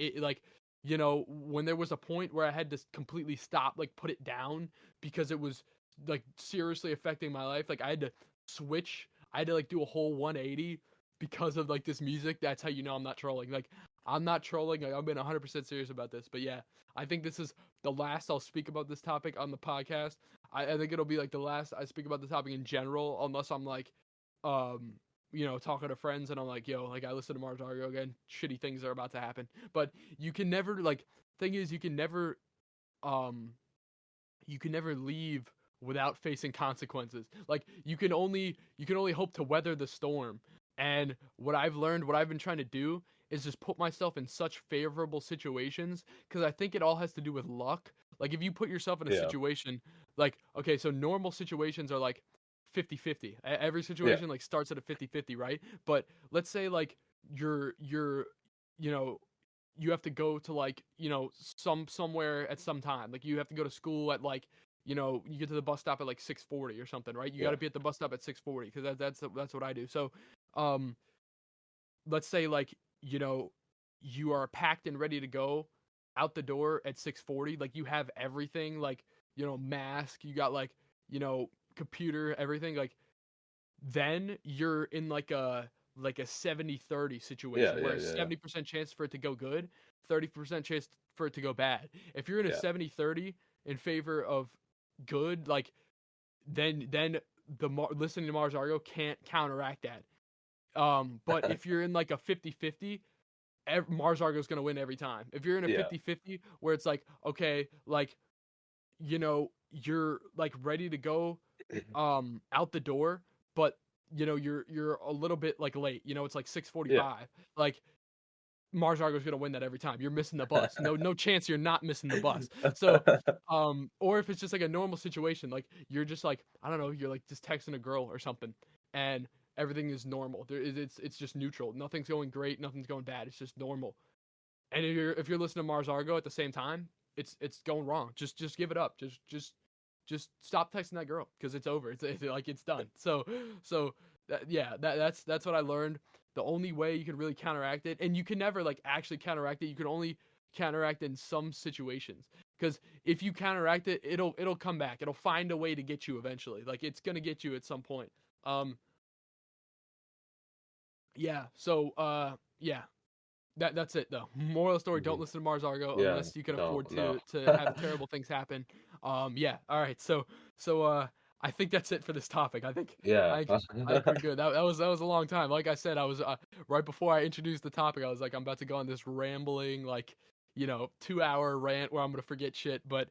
Speaker 1: when there was a point where I had to completely stop, like, put it down because it was like seriously affecting my life. Like, I had to switch. I had to like do a whole 180 because of like this music. That's how I'm not trolling. Like, I'm not trolling. Like, I've been 100% serious about this. But yeah, I think this is the last I'll speak about this topic on the podcast. I think it'll be like the last I speak about the topic in general, unless I'm like, talking to friends and I'm like, yo, like I listen to Mars Argo again, shitty things are about to happen. But you can never thing is you can never leave without facing consequences. Like you can only hope to weather the storm. And what I've learned, what I've been trying to do is just put myself in such favorable situations, because I think it all has to do with luck. Like if you put yourself in a situation like, okay, so normal situations are like 50-50. Every situation like starts at a 50-50, right? But let's say like you're you know you have to go to like somewhere at some time, like you have to go to school at like you get to the bus stop at like 6:40 or something, right? You got to be at the bus stop at 6:40 because that's what I do. So let's say like you are packed and ready to go out the door at 6:40, like you have everything, like mask, you got like computer, everything, like then you're in like a 70-30 situation where 70% chance for it to go good, 30% chance for it to go bad. If you're in a 70-30 in favor of good, like then listening to Mars Argo can't counteract that. But if you're in like a 50-50, Mars Argo is going to win every time. If you're in a 50-50 where it's like, okay, like you're like ready to go out the door, but you're a little bit like late, it's like 6:45, like Mars Argo is going to win that every time. You're missing the bus. No chance you're not missing the bus. So or if it's just like a normal situation, like you're just like, I don't know, you're like just texting a girl or something and everything is normal. It's just neutral. Nothing's going great, nothing's going bad. It's just normal. And if you're listening to Mars Argo at the same time, it's going wrong. Just give it up. Just stop texting that girl because it's over. It's done. So that's what I learned. The only way you can really counteract it, and you can never like actually counteract it. You can only counteract in some situations, because if you counteract it, it'll come back. It'll find a way to get you eventually. Like it's gonna get you at some point. So that's it though. Moral of the story: don't listen to Mars Argo unless you can afford to have terrible things happen. All right. So I think that's it for this topic. I think we're good. That was a long time. Like I said, I was right before I introduced the topic, I was like, I'm about to go on this rambling 2-hour rant where I'm gonna forget shit, but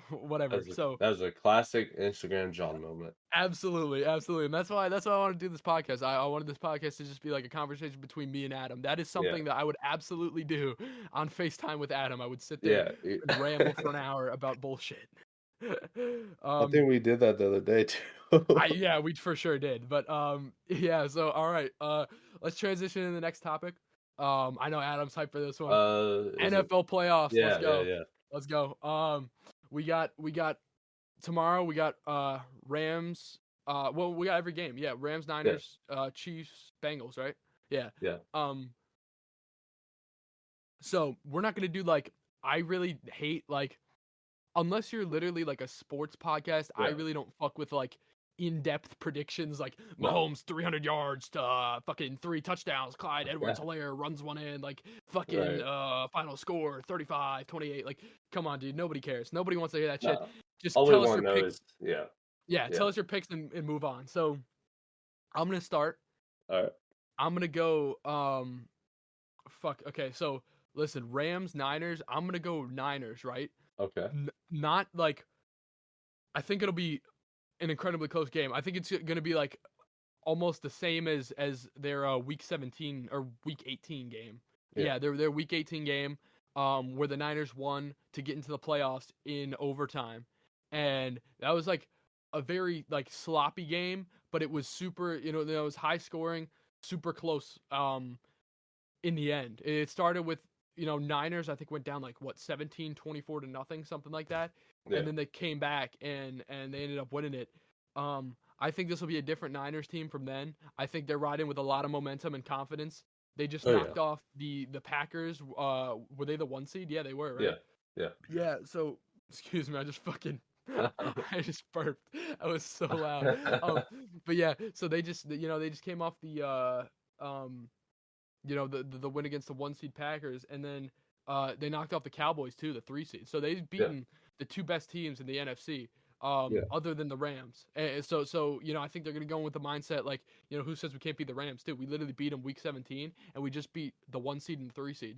Speaker 1: whatever.
Speaker 2: That was a classic Instagram John moment.
Speaker 1: Absolutely, and that's why I want to do this podcast. I wanted this podcast to just be like a conversation between me and Adam. That is something that I would absolutely do on FaceTime with Adam. I would sit there and ramble for an hour about bullshit.
Speaker 2: I think we did that the other day too.
Speaker 1: We for sure did. But so all right. Let's transition to the next topic. I know Adam's hyped for this one. NFL playoffs. Let's go.
Speaker 2: Yeah.
Speaker 1: Let's go. We got tomorrow. We got Rams. We got every game. Yeah, Rams, Niners, Chiefs, Bengals. Right? Yeah.
Speaker 2: Yeah.
Speaker 1: So we're not gonna do I really hate unless you're literally like a sports podcast. I really don't fuck with in-depth predictions like Mahomes 300 yards to fucking 3 touchdowns, Clyde Edwards-Helaire runs one in, fucking final score 35-28. Like, come on, dude, nobody cares. Nobody wants to hear that shit. Just tell us your picks. Tell us your picks and move on. So I'm gonna start.
Speaker 2: All right.
Speaker 1: I'm gonna go okay, so listen, Rams, Niners, I'm gonna go Niners, right?
Speaker 2: Okay.
Speaker 1: Not I think it'll be an incredibly close game. I think it's going to be almost the same as their week 17 or week 18 game. Yeah, their week 18 game where the Niners won to get into the playoffs in overtime. And that was a very sloppy game, but it was super, it was high scoring, super close in the end. It started with Niners, I think, went down 17-24 to nothing, something like that. And then they came back and they ended up winning it. I think this will be a different Niners team from then. I think they're riding with a lot of momentum and confidence. They just knocked off the Packers. Were they the 1 seed? Yeah, they were, right? Yeah. So, excuse me, I just I just burped. I was so loud. But yeah, so they just came off the the win against the 1 seed Packers, and then they knocked off the Cowboys too, the 3 seed. So they've beaten the 2 best teams in the NFC.
Speaker 2: Yeah.
Speaker 1: other than the Rams. And so I think they're gonna go in with the mindset like, who says we can't beat the Rams too? We literally beat them week 17, and we just beat the 1 seed and the 3 seed.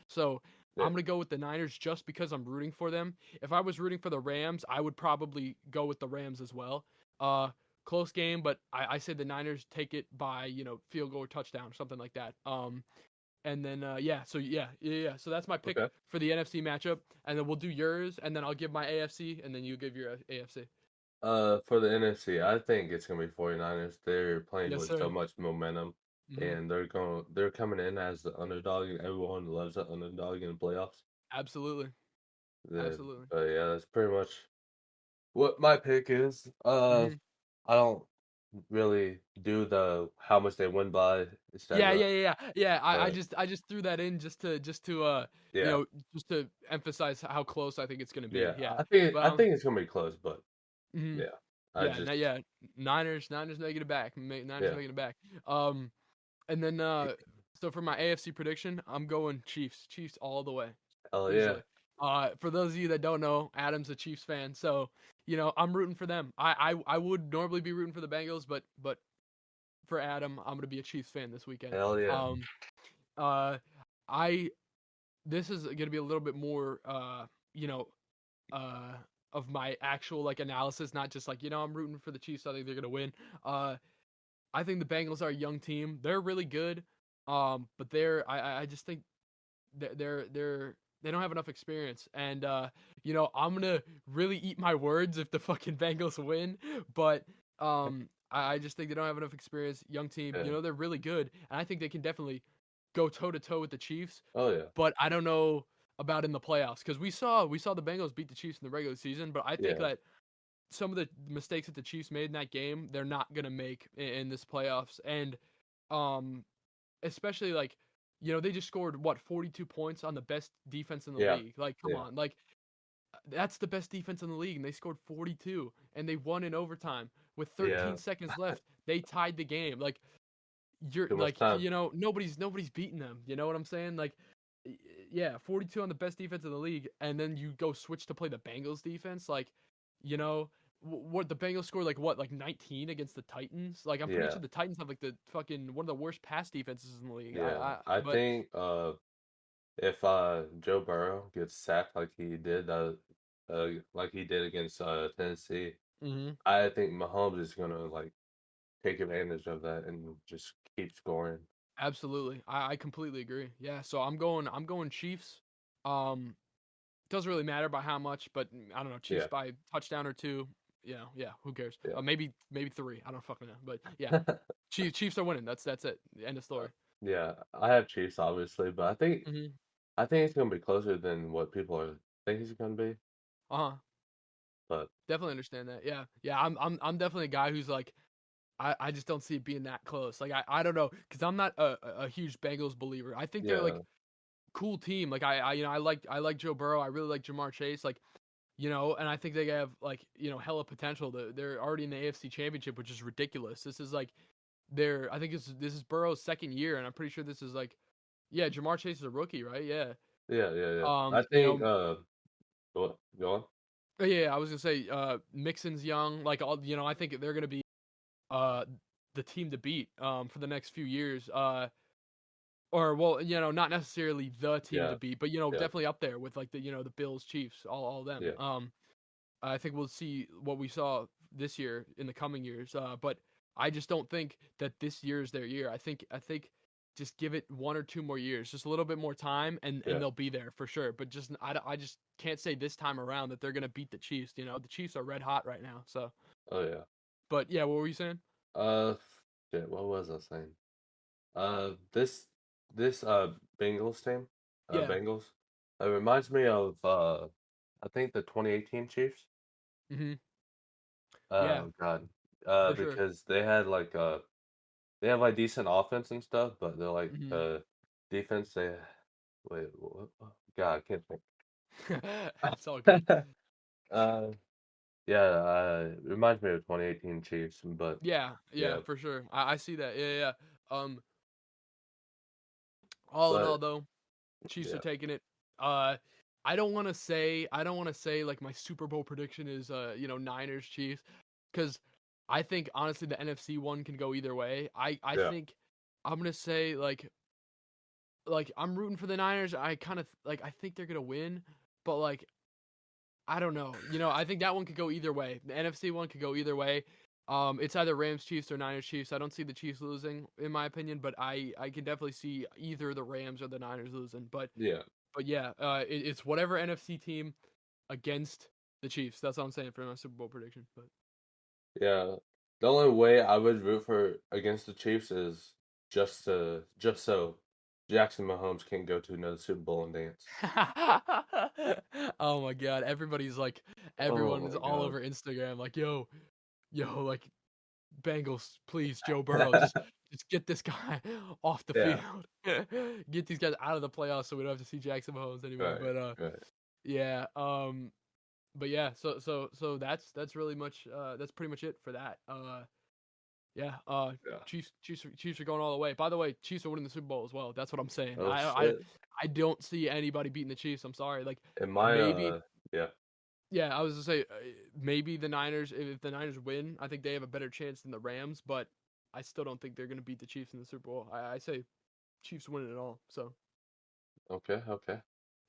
Speaker 1: So
Speaker 2: Yeah.
Speaker 1: I'm gonna go with the Niners just because I'm rooting for them. If I was rooting for the Rams, I would probably go with the Rams as well. Close game, but I say the Niners take it by field goal or touchdown or something like that. And then yeah. So that's my pick
Speaker 2: Okay.
Speaker 1: for the NFC matchup, and then we'll do yours, and then I'll give my AFC, and then you give your AFC.
Speaker 2: For the NFC, I think it's gonna be 49ers. They're playing
Speaker 1: Yes,
Speaker 2: with so
Speaker 1: sir.
Speaker 2: much momentum,
Speaker 1: Hmm.
Speaker 2: and they're coming in as the underdog, and everyone loves the underdog in the playoffs.
Speaker 1: Absolutely, absolutely.
Speaker 2: But yeah, that's pretty much what my pick is.
Speaker 1: Hmm.
Speaker 2: I don't really do the how much they win by,
Speaker 1: Yeah,
Speaker 2: etc.
Speaker 1: yeah, yeah, yeah. Yeah, I
Speaker 2: But
Speaker 1: just threw that in just to you
Speaker 2: yeah,
Speaker 1: know just to emphasize how close I think it's gonna be.
Speaker 2: yeah,
Speaker 1: Yeah, but
Speaker 2: I think it's gonna be close, but
Speaker 1: mhm.
Speaker 2: yeah, I
Speaker 1: Yeah,
Speaker 2: just
Speaker 1: yeah. Niners making it back. Niners
Speaker 2: yeah,
Speaker 1: making it back. Um, and then so for my AFC prediction, I'm going Chiefs. Chiefs all the way.
Speaker 2: hell yeah,
Speaker 1: Easily. For those of you that don't know, Adam's a Chiefs fan, so I'm rooting for them. I would normally be rooting for the Bengals, but for Adam, I'm gonna be a Chiefs fan this weekend.
Speaker 2: hell yeah,
Speaker 1: Uh, I this is gonna be a little bit more you know uh of my actual like analysis, not just like I'm rooting for the Chiefs. I think they're gonna win. Uh, I think the Bengals are a young team. They're really good. But I just think they don't have enough experience, and I'm gonna really eat my words if the fucking Bengals win, but I just think they don't have enough experience. Young team,
Speaker 2: yeah,
Speaker 1: they're really good, and I think they can definitely go toe to toe with the Chiefs,
Speaker 2: oh yeah,
Speaker 1: but I don't know about in the playoffs because we saw the Bengals beat the Chiefs in the regular season, but I think
Speaker 2: yeah,
Speaker 1: that some of the mistakes that the Chiefs made in that game, they're not gonna make in this playoffs, and um especially like they just scored what 42 points on the best defense in the
Speaker 2: yeah,
Speaker 1: league. Like come
Speaker 2: yeah,
Speaker 1: on, like that's the best defense in the league, and they scored 42 and they won in overtime with
Speaker 2: yeah.
Speaker 1: 13 seconds left. They tied the game. Like you're
Speaker 2: Too much
Speaker 1: like
Speaker 2: time.
Speaker 1: nobody's beating them. You know what I'm saying? Like yeah, 42 on the best defense in the league, and then you go switch to play the Bengals defense. Like you know what the Bengals scored like 19 against the Titans. Like I'm pretty
Speaker 2: Yeah,
Speaker 1: sure the Titans have like the fucking one of the worst pass defenses in the league.
Speaker 2: yeah.
Speaker 1: I
Speaker 2: I
Speaker 1: but
Speaker 2: think if Joe Burrow gets sacked like he did against Tennessee,
Speaker 1: mhm.
Speaker 2: I think Mahomes is gonna like take advantage of that and just keep scoring.
Speaker 1: Absolutely. I completely agree. Yeah, so I'm going Chiefs. Um doesn't really matter by how much, but I don't know, Chiefs
Speaker 2: Yeah,
Speaker 1: by touchdown or two. Yeah, who cares?
Speaker 2: yeah.
Speaker 1: Maybe three. I don't fucking know. But yeah, Chiefs are winning. That's it. End of story.
Speaker 2: Yeah, I have Chiefs obviously, but
Speaker 1: Mhm.
Speaker 2: I think it's gonna be closer than what people are think it's gonna be.
Speaker 1: Uh-huh.
Speaker 2: But
Speaker 1: Definitely understand that. Yeah. Yeah, I'm definitely a guy who's like I just don't see it being that close. Like I don't know cuz I'm not a huge Bengals believer. I think they're like
Speaker 2: yeah,
Speaker 1: cool team. Like I like Joe Burrow. I really like Jamar Chase. Like and I think they have like hella potential. They're already in the AFC Championship, which is ridiculous. This is like I think this is Burrow's second year, and I'm pretty sure this is like yeah, Jamar Chase is a rookie, right? Yeah.
Speaker 2: yeah. I think go on.
Speaker 1: Yeah, I was gonna say Mixon's young. Like all I think they're gonna be uh the team to beat for the next few years. Or well, not necessarily the team
Speaker 2: Yeah,
Speaker 1: to beat, but
Speaker 2: yeah,
Speaker 1: definitely up there with like the Bills, Chiefs, all of them.
Speaker 2: yeah,
Speaker 1: I think we'll see what we saw this year in the coming years. But I just don't think that this year is their year. I think just give it 1 or 2 more years, just a little bit more time, and
Speaker 2: yeah.
Speaker 1: they'll be there for sure. But just I just can't say this time around that they're gonna beat the Chiefs. The Chiefs are red hot right now. So,
Speaker 2: Oh yeah.
Speaker 1: but yeah, what were you saying?
Speaker 2: Uh, shit, what was I saying? This Bengals team,
Speaker 1: Yeah.
Speaker 2: Bengals, it reminds me of I think the 2018 Chiefs.
Speaker 1: Mhm. Yeah,
Speaker 2: Oh God,
Speaker 1: for sure.
Speaker 2: because they have like decent offense and stuff, but they're like
Speaker 1: Mhm.
Speaker 2: defense. God, I can't
Speaker 1: It's all good.
Speaker 2: think. uh, yeah, it reminds me of 2018 Chiefs, but
Speaker 1: Yeah, yeah,
Speaker 2: yeah,
Speaker 1: for sure. I see that. Yeah, yeah. All in all,
Speaker 2: but
Speaker 1: though, Chiefs are
Speaker 2: yeah,
Speaker 1: taking it. Uh, I don't want to say like my Super Bowl prediction is Niners Chiefs, because I think honestly the NFC one can go either way. I
Speaker 2: Yeah.
Speaker 1: think I'm gonna say like I'm rooting for the Niners. I kind of like I think they're gonna win, but like I don't know. I think that one could go either way. The NFC one could go either way. It's either Rams Chiefs or Niners Chiefs. I don't see the Chiefs losing in my opinion, but I can definitely see either the Rams or the Niners losing.
Speaker 2: Yeah.
Speaker 1: But yeah, it's whatever NFC team against the Chiefs. That's all I'm saying for my Super Bowl prediction. But
Speaker 2: Yeah. The only way I would root for against the Chiefs is just so Jackson Mahomes can go to another Super Bowl and dance.
Speaker 1: oh my God,
Speaker 2: Oh
Speaker 1: everyone is
Speaker 2: my
Speaker 1: all
Speaker 2: god.
Speaker 1: over Instagram like, yo, like Bengals, please, Joe Burrow, just get this guy off the
Speaker 2: Yeah.
Speaker 1: field. Get these guys out of the playoffs so we don't have to see Jackson Mahomes anymore.
Speaker 2: Right.
Speaker 1: But
Speaker 2: Right.
Speaker 1: yeah, but yeah, so that's really much that's pretty much it for that. Yeah,
Speaker 2: Yeah.
Speaker 1: Chiefs are going all the way. By the way, Chiefs are winning the Super Bowl as well. That's what I'm saying.
Speaker 2: Oh
Speaker 1: I
Speaker 2: shit.
Speaker 1: I don't see anybody beating the Chiefs. I'm sorry. Like
Speaker 2: In my
Speaker 1: maybe
Speaker 2: yeah.
Speaker 1: yeah, I was gonna say maybe the Niners. If the Niners win, I think they have a better chance than the Rams. But I still don't think they're gonna beat the Chiefs in the Super Bowl. I say Chiefs win it all. So
Speaker 2: Okay. Okay.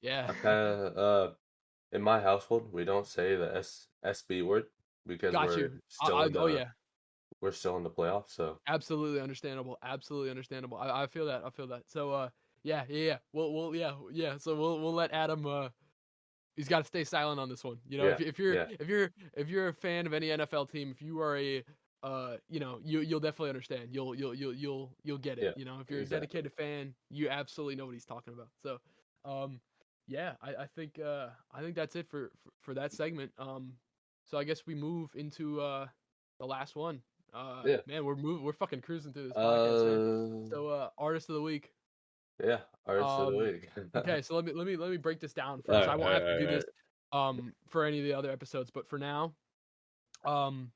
Speaker 1: yeah,
Speaker 2: I kind of in my household we don't say the SB word because
Speaker 1: got you. Oh yeah,
Speaker 2: we're still in the playoffs. So
Speaker 1: absolutely understandable. Absolutely understandable. I feel that. I feel that. So yeah. Yeah. So we'll let Adam he's got to stay silent on this one.
Speaker 2: yeah. Yeah.
Speaker 1: If you're a fan of any NFL team, if you are a you'll definitely understand. You'll get it.
Speaker 2: Yeah.
Speaker 1: If you're a
Speaker 2: Exactly.
Speaker 1: dedicated fan, you absolutely know what he's talking about. So, yeah, I think that's it for that segment. So I guess we move into the last one.
Speaker 2: Yeah.
Speaker 1: Man, we're fucking cruising through this podcast, man.
Speaker 2: Uh.
Speaker 1: So, artist of the week.
Speaker 2: Yeah. Artist of the
Speaker 1: Um,
Speaker 2: week.
Speaker 1: okay, so let me break this down
Speaker 2: All
Speaker 1: first.
Speaker 2: right.
Speaker 1: I
Speaker 2: All
Speaker 1: won't
Speaker 2: right.
Speaker 1: have to do
Speaker 2: All
Speaker 1: this
Speaker 2: right.
Speaker 1: for any of the other episodes, but for now, um,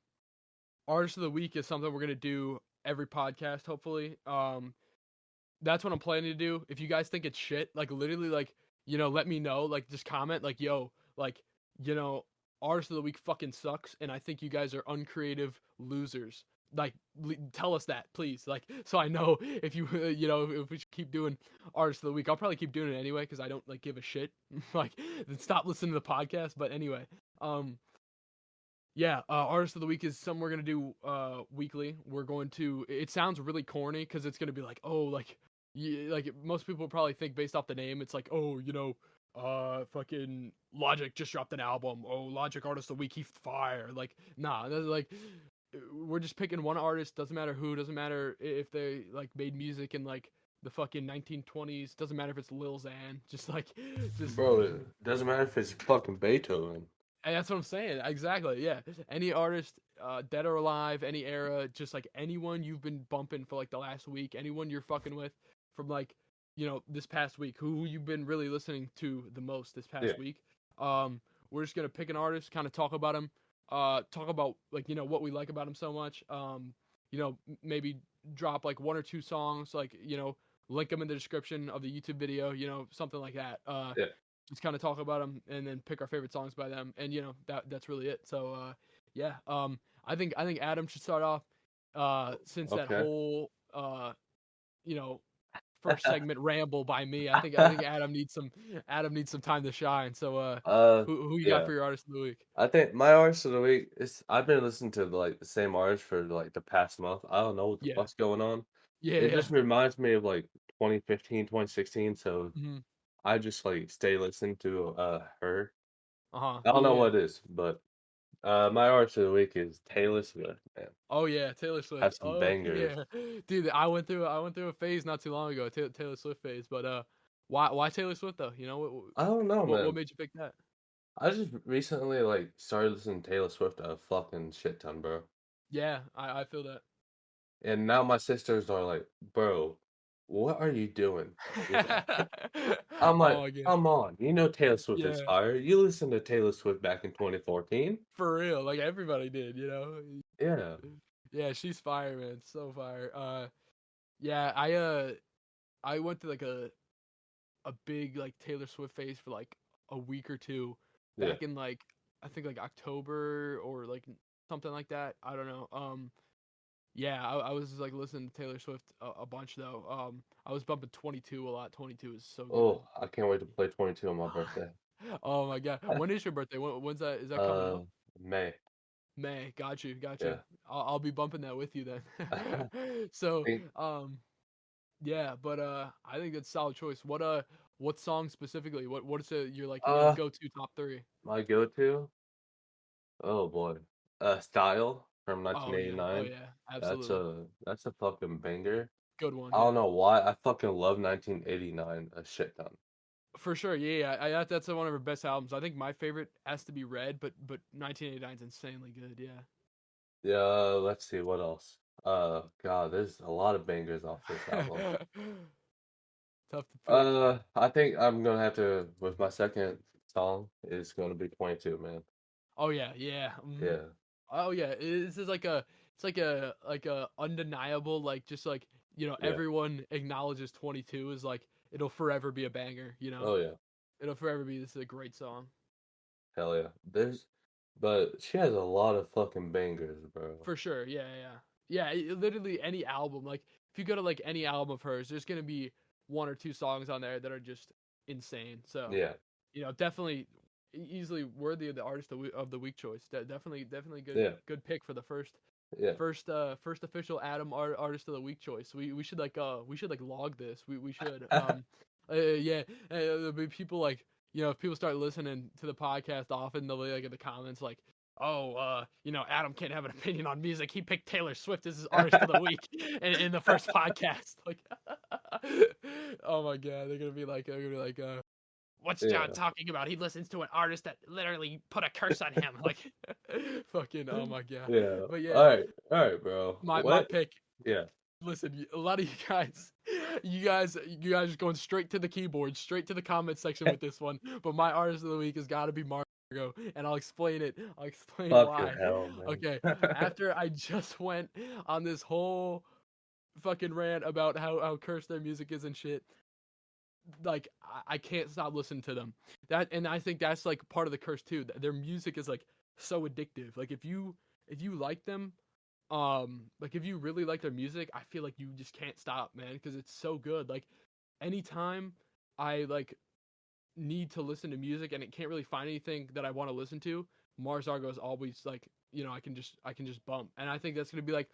Speaker 1: artist of the week is something we're gonna do every podcast, hopefully. That's what I'm planning to do. If you guys think it's shit, like literally, like let me know. Like just comment, like yo, like you know, artist of the week fucking sucks, and I think you guys are uncreative losers. Like tell us that, please. Like so I know if you if we should keep doing artist of the week. I'll probably keep doing it anyway because I don't like give a shit. like stop listening to the podcast. But anyway, yeah, artist of the week is something we're gonna do weekly. We're going to. It sounds really corny because it's gonna be like, oh, like most people probably think based off the name, it's like, oh, fucking Logic just dropped an album. Oh, Logic artist of the week, he fire. Like, nah, that's like, we're just picking one artist. Doesn't matter who. Doesn't matter if they like made music in like the fucking 1920s. Doesn't matter if it's Lil Xan. Just like, just
Speaker 2: Bro, it doesn't matter if it's fucking Beethoven.
Speaker 1: and that's what I'm saying. Exactly. Yeah. Any artist, dead or alive, any era, just like anyone you've been bumping for like the last week, anyone you're fucking with from like, this past week, who you've been really listening to the most this
Speaker 2: Yeah.
Speaker 1: past week. We're just gonna pick an artist, kind of talk about him, talk about like what we like about him so much. Maybe drop like one or two songs, like link them in the description of the YouTube video, something like that.
Speaker 2: Yeah.
Speaker 1: Just kind of talk about them and then pick our favorite songs by them, and that's really it. So yeah, I think Adam should start off since that
Speaker 2: Okay.
Speaker 1: whole you know first segment ramble by me. I think Adam needs some time to shine. So who you got
Speaker 2: Yeah.
Speaker 1: for your artist of the week?
Speaker 2: I think my artist of the week is I've been listening to like the same artist for like the past month. I don't know what the
Speaker 1: Yeah,
Speaker 2: fuck's going on. It
Speaker 1: yeah.
Speaker 2: just reminds me of like 2015, 2016. So
Speaker 1: Mm-hmm.
Speaker 2: I just like stay listening to her.
Speaker 1: Uh-huh.
Speaker 2: I don't know
Speaker 1: Yeah.
Speaker 2: what it is, but my artist of the week is Taylor Swift, man.
Speaker 1: Oh yeah, Taylor Swift.
Speaker 2: Has some
Speaker 1: Oh
Speaker 2: bangers.
Speaker 1: yeah, dude. I went through a phase not too long ago, Taylor Swift phase. But why Taylor Swift though?
Speaker 2: I don't know,
Speaker 1: What
Speaker 2: man.
Speaker 1: made you pick that?
Speaker 2: I just recently like started listening to Taylor Swift a fucking shit ton, bro.
Speaker 1: Yeah, I feel that.
Speaker 2: And now my sisters are like, bro, what are you doing with that? I'm like,
Speaker 1: Oh yeah,
Speaker 2: come on, you know Taylor Swift is
Speaker 1: yeah,
Speaker 2: fire. You listened to Taylor Swift back in 2014.
Speaker 1: for real. Like everybody did.
Speaker 2: Yeah.
Speaker 1: Yeah, she's fire, man. So fire. Yeah, I went through like a big like Taylor Swift phase for like a week or two
Speaker 2: Yeah.
Speaker 1: back in like I think like October or like something like that. I don't know. Yeah, I was like listening to Taylor Swift a bunch though. I was bumping 22 a lot. 22 is so good.
Speaker 2: Oh, I can't wait to play 22 on my birthday.
Speaker 1: Oh my god. When is your birthday? When's that? Is that coming
Speaker 2: Uh,
Speaker 1: up?
Speaker 2: May.
Speaker 1: May. Got you. Got you.
Speaker 2: Yeah.
Speaker 1: I'll be bumping that with you then. So,
Speaker 2: Think,
Speaker 1: yeah, but I think that's a solid choice. What song specifically? What's your like,
Speaker 2: uh,
Speaker 1: go-to top 3?
Speaker 2: my go-to. Oh boy. Style from
Speaker 1: Oh yeah. Oh
Speaker 2: 1989.
Speaker 1: yeah. Absolutely.
Speaker 2: That's a fucking banger.
Speaker 1: Good one,
Speaker 2: I don't
Speaker 1: yeah.
Speaker 2: know why. I fucking love 1989 a shit ton.
Speaker 1: For sure. Yeah, yeah. That's one of her best albums. I think my favorite has to be Red, but 1989 is insanely good, yeah.
Speaker 2: Yeah, let's see what else. God, there's a lot of bangers off this album.
Speaker 1: Tough to pick.
Speaker 2: I think I'm gonna have to with my second song is gonna be 22, man.
Speaker 1: Oh yeah, yeah.
Speaker 2: Yeah,
Speaker 1: Oh yeah, this is like a undeniable like just like
Speaker 2: yeah.
Speaker 1: everyone acknowledges 22 is like it'll forever be a banger.
Speaker 2: Oh yeah,
Speaker 1: It'll forever be this is a great song
Speaker 2: hell yeah. But she has a lot of fucking bangers, bro.
Speaker 1: for sure. Yeah, yeah, yeah. Literally any album like if you go to like any album of hers, there's gonna be one or two songs on there that are just insane. So
Speaker 2: Yeah,
Speaker 1: definitely easily worthy of the artist of the week choice. Definitely
Speaker 2: yeah,
Speaker 1: good pick for the first
Speaker 2: yeah.
Speaker 1: first official Adam artist of the week choice. We should like log this. We should yeah. There'll be people like if people start listening to the podcast often, they'll be like in the comments like, oh, Adam can't have an opinion on music. He picked Taylor Swift as his artist of the week in the first podcast. Like, oh my god, they're gonna be like, what's John
Speaker 2: Yeah,
Speaker 1: talking about? He listens to an artist that literally put a curse on him. Like, fucking, oh my god.
Speaker 2: yeah.
Speaker 1: But yeah,
Speaker 2: All right, bro.
Speaker 1: my
Speaker 2: What?
Speaker 1: pick.
Speaker 2: Yeah.
Speaker 1: Listen, a lot of you guys are going straight to the keyboard, straight to the comment section with this one. But my artist of the week has got to be Mars Argo, and I'll explain it. I'll explain
Speaker 2: Fucking
Speaker 1: why.
Speaker 2: hell, man.
Speaker 1: Okay, after I just went on this whole fucking rant about how cursed their music is and shit, like I can't stop listening to them. And I think that's like part of the curse too. Their music is like so addictive. Like if you like them, like if you really like their music, I feel like you just can't stop, man, because it's so good. Like anytime I like need to listen to music and it can't really find anything that I want to listen to, Mars Argo is always like, I can just bump. And I think that's gonna be like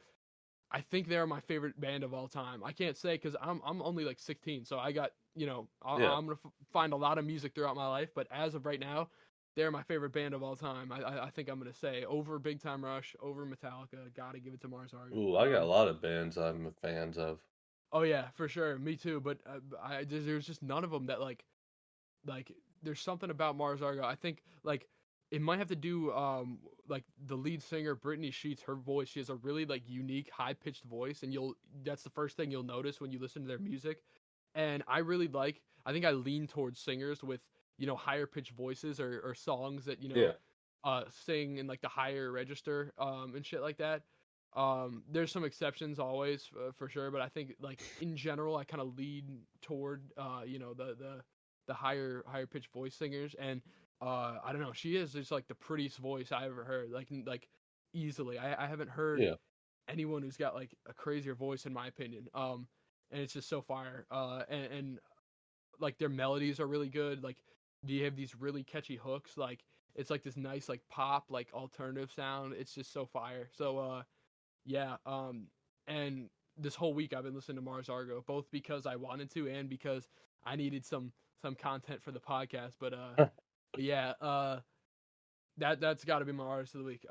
Speaker 1: I think they're my favorite band of all time. I can't say because I'm only like 16, so I got
Speaker 2: Yeah.
Speaker 1: I'm gonna find a lot of music throughout my life. But as of right now, they're my favorite band of all time. I think I'm gonna say over Big Time Rush, over Metallica. Gotta give it to Mars Argo.
Speaker 2: Ooh, I got a lot of bands I'm fans of.
Speaker 1: Oh yeah, for sure, me too. But there's just none of them that like there's something about Mars Argo. I think like it might have to do like the lead singer Brittany Sheets, her voice. She has a really like unique high pitched voice, and that's the first thing you'll notice when you listen to their music. And I think I lean towards singers with higher pitched voices or songs that
Speaker 2: Yeah.
Speaker 1: sing in like the higher register and shit like that. There's some exceptions always for sure, but I think like in general I kind of lean toward the higher pitched voice singers. And I don't know, she is just like the prettiest voice I ever heard, like easily. I haven't heard
Speaker 2: Yeah.
Speaker 1: anyone who's got like a crazier voice in my opinion. And it's just so fire. And like their melodies are really good. Like they have these really catchy hooks. Like it's like this nice like pop like alternative sound. It's just so fire. So yeah. And this whole week I've been listening to Mars Argo, both because I wanted to and because I needed some content for the podcast. But yeah, that's got to be my artist of the week.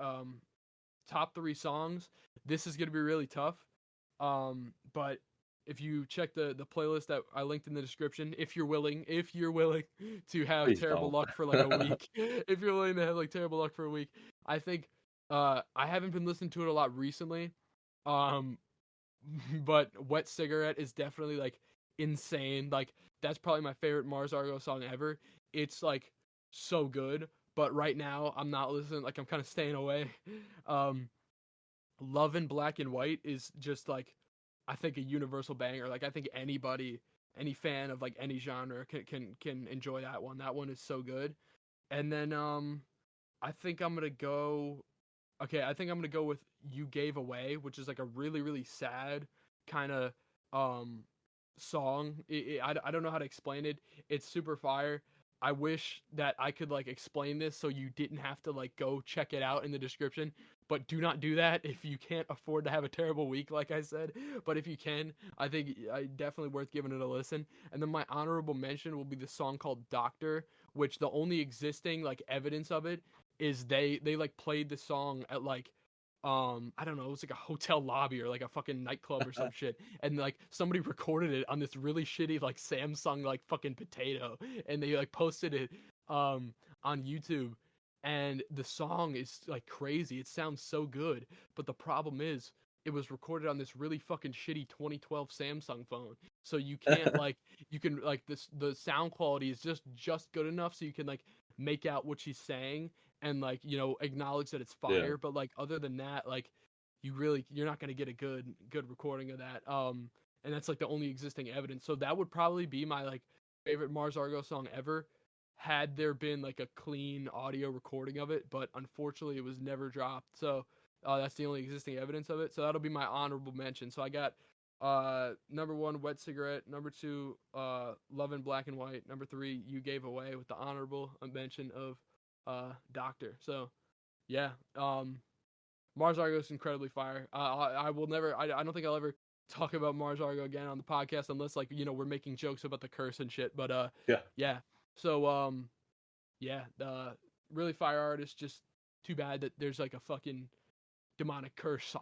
Speaker 1: Top 3 songs. This is gonna be really tough. But if you check the playlist that I linked in the description, if you're willing to have
Speaker 2: Please
Speaker 1: terrible
Speaker 2: don't.
Speaker 1: luck for like a week, if you're willing to have like terrible luck for a week, I think I haven't been listening to it a lot recently. Um, but Wet Cigarette is definitely like insane. Like that's probably my favorite Mars Argo song ever. It's like so good, but right now I'm not listening. Like I'm kind of staying away. Um, Love in Black and White is just like I think a universal banger. Like I think anybody any fan of like any genre can enjoy that one. That one is so good. And then I think I'm gonna go. Okay, I think I'm gonna go with "You Gave Away," which is like a really really sad kind of um song. I don't know how to explain it. It's super fire. I wish that I could like explain this so you didn't have to like go check it out in the description. But do not do that if you can't afford to have a terrible week, like I said. But if you can, I think definitely worth giving it a listen. And then my honorable mention will be the song called "Doctor," which the only existing like evidence of it is they like played the song at like I don't know, it was like a hotel lobby or like a fucking nightclub or some shit, and like somebody recorded it on this really shitty like Samsung like fucking potato, and they like posted it on YouTube, and the song is like crazy. It sounds so good, but the problem is it was recorded on this really fucking shitty 2012 Samsung phone, so you can't like you can like this the sound quality is just good enough so you can like make out what she's saying and like acknowledge that it's fire,
Speaker 2: Yeah.
Speaker 1: but like other than that, like you're not going to get a good recording of that, and that's like the only existing evidence. So that would probably be my like favorite Mars Argo song ever, had there been like a clean audio recording of it, but unfortunately it was never dropped. So that's the only existing evidence of it, so that'll be my honorable mention. So I got number 1, Wet Cigarette; number 2, Love in Black and White; number 3, You Gave Away, with the honorable mention of Doctor. So yeah, Mars Argo is incredibly fire. I will never. I don't think I'll ever talk about Mars Argo again on the podcast unless like we're making jokes about the curse and shit. But
Speaker 2: Yeah.
Speaker 1: yeah. So yeah, really fire artist. Just too bad that there's like a fucking demonic curse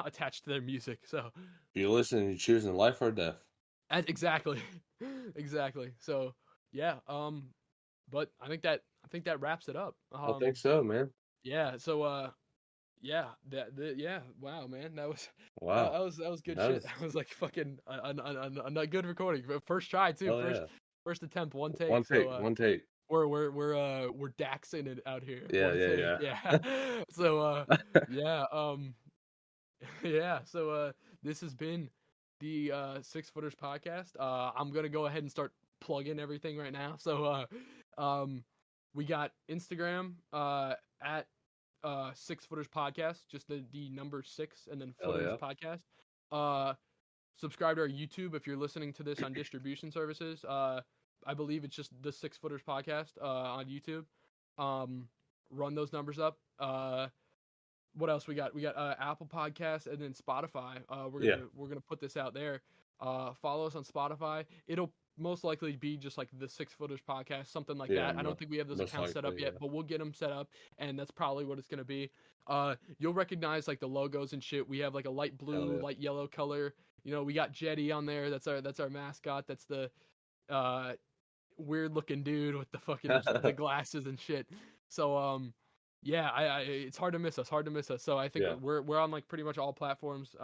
Speaker 1: attached to their music. So
Speaker 2: If you're listening, you're choosing life or death.
Speaker 1: exactly, exactly. So yeah. But I think that wraps it up.
Speaker 2: I think so, man.
Speaker 1: Yeah. So yeah, yeah. Wow, man, that was
Speaker 2: Wow.
Speaker 1: that was good
Speaker 2: That
Speaker 1: shit.
Speaker 2: was,
Speaker 1: That was like fucking a good recording. First try too.
Speaker 2: oh yeah.
Speaker 1: First attempt, one take.
Speaker 2: One take,
Speaker 1: So
Speaker 2: one take.
Speaker 1: we're daxing it out here.
Speaker 2: Yeah,
Speaker 1: One take.
Speaker 2: yeah,
Speaker 1: Yeah. So
Speaker 2: yeah.
Speaker 1: yeah. Yeah. So this has been the Six Footers podcast. I'm gonna go ahead and start plugging everything right now. So we got Instagram at 6 Footers Podcast, just the number 6 and then
Speaker 2: Hell
Speaker 1: Footers
Speaker 2: yeah.
Speaker 1: Podcast. Subscribe to our YouTube if you're listening to this on distribution services. I believe it's just the 6 Footers Podcast on YouTube. Run those numbers up. What else we got? We got Apple Podcasts and then Spotify. We're gonna put this out there. Follow us on Spotify. It'll most likely be just like the 6 Footers Podcast, something like that. I don't think we have those accounts set up yet, but we'll get them set up, and that's probably what it's gonna be. You'll recognize like the logos and shit. We have like a light blue, light yellow color. We got Jetty on there. That's our mascot. That's the weird looking dude with the fucking the glasses and shit. So yeah, I it's hard to miss us. So I think we're on like pretty much all platforms.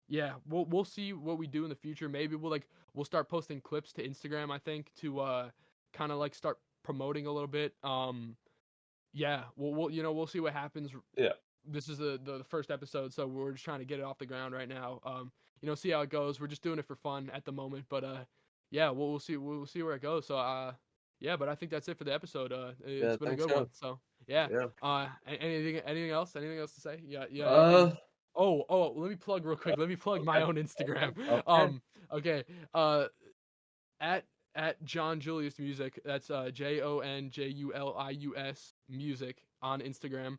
Speaker 1: Yeah, we'll see what we do in the future. Maybe we'll start posting clips to Instagram, I think, to kind of like start promoting a little bit. Yeah, we'll see what happens.
Speaker 2: Yeah.
Speaker 1: This is the first episode, so we're just trying to get it off the ground right now. See how it goes. We're just doing it for fun at the moment, but yeah, we'll see where it goes. So yeah, but I think that's it for the episode. It's been a good one. So yeah. Anything else? Anything else to say? Yeah. Anything... Oh, let me plug real quick. Let me plug my own Instagram. Okay. At John Julius Music. That's JONJULIUS Music on Instagram.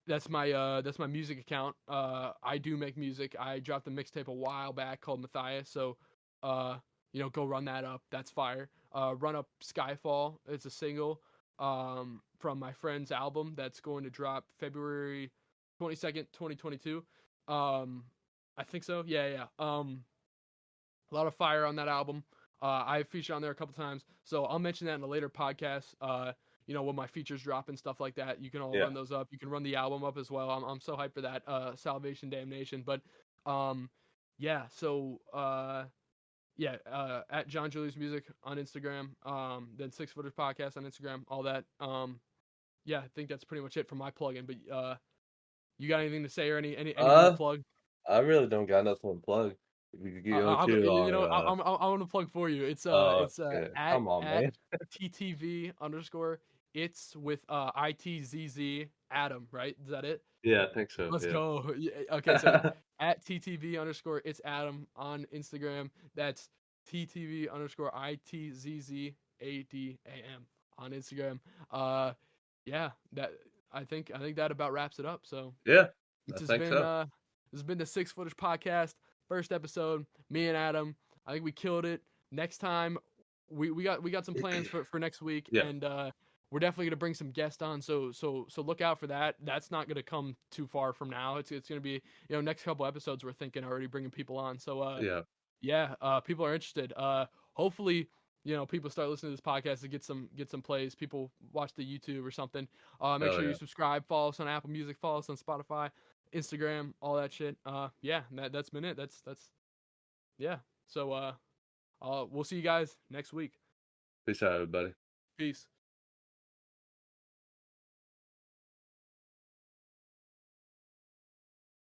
Speaker 1: That's my music account. I do make music. I dropped a mixtape a while back called Matthias. So go run that up. That's fire. Run up Skyfall. It's a single from my friend's album that's going to drop February 22nd, 2022. I think so. Yeah. A lot of fire on that album. I featured on there a couple times, so I'll mention that in a later podcast. When my features drop and stuff like that, you can all run those up. You can run the album up as well. I'm so hyped for that. Salvation Damnation. But yeah. So at John Julius Music on Instagram. Then 6 Footers Podcast on Instagram. All that. Yeah, I think that's pretty much it for my plugin. But you got anything to say or any more plug?
Speaker 2: I really don't got nothing to plug. You go to
Speaker 1: I
Speaker 2: our
Speaker 1: want to plug for you. It's
Speaker 2: shit.
Speaker 1: at
Speaker 2: Come on, man.
Speaker 1: ttv underscore. It's with ITZZ Adam, right? Is that it?
Speaker 2: Yeah, I think so.
Speaker 1: Let's
Speaker 2: Yeah.
Speaker 1: go. Yeah, okay, so at TTV underscore it's Adam on Instagram. That's TTV underscore ITZZADAM on Instagram. Yeah, that I think that about wraps it up. So
Speaker 2: Yeah, I
Speaker 1: this has
Speaker 2: think
Speaker 1: been
Speaker 2: so.
Speaker 1: the Six Footage Podcast, first episode. Me and Adam. I think we killed it. Next time we got some plans for next week,
Speaker 2: Yeah.
Speaker 1: and we're definitely gonna bring some guests on. So look out for that. That's not gonna come too far from now. It's gonna be, next couple episodes we're thinking already bringing people on. So
Speaker 2: Yeah.
Speaker 1: yeah, people are interested. Hopefully, people start listening to this podcast to get some plays. People watch the YouTube or something. Make
Speaker 2: Hell
Speaker 1: sure you
Speaker 2: yeah.
Speaker 1: subscribe, follow us on Apple Music, follow us on Spotify, Instagram, all that shit. Yeah, that's been it. That's yeah. So we'll see you guys next week.
Speaker 2: Peace out, everybody.
Speaker 1: Peace.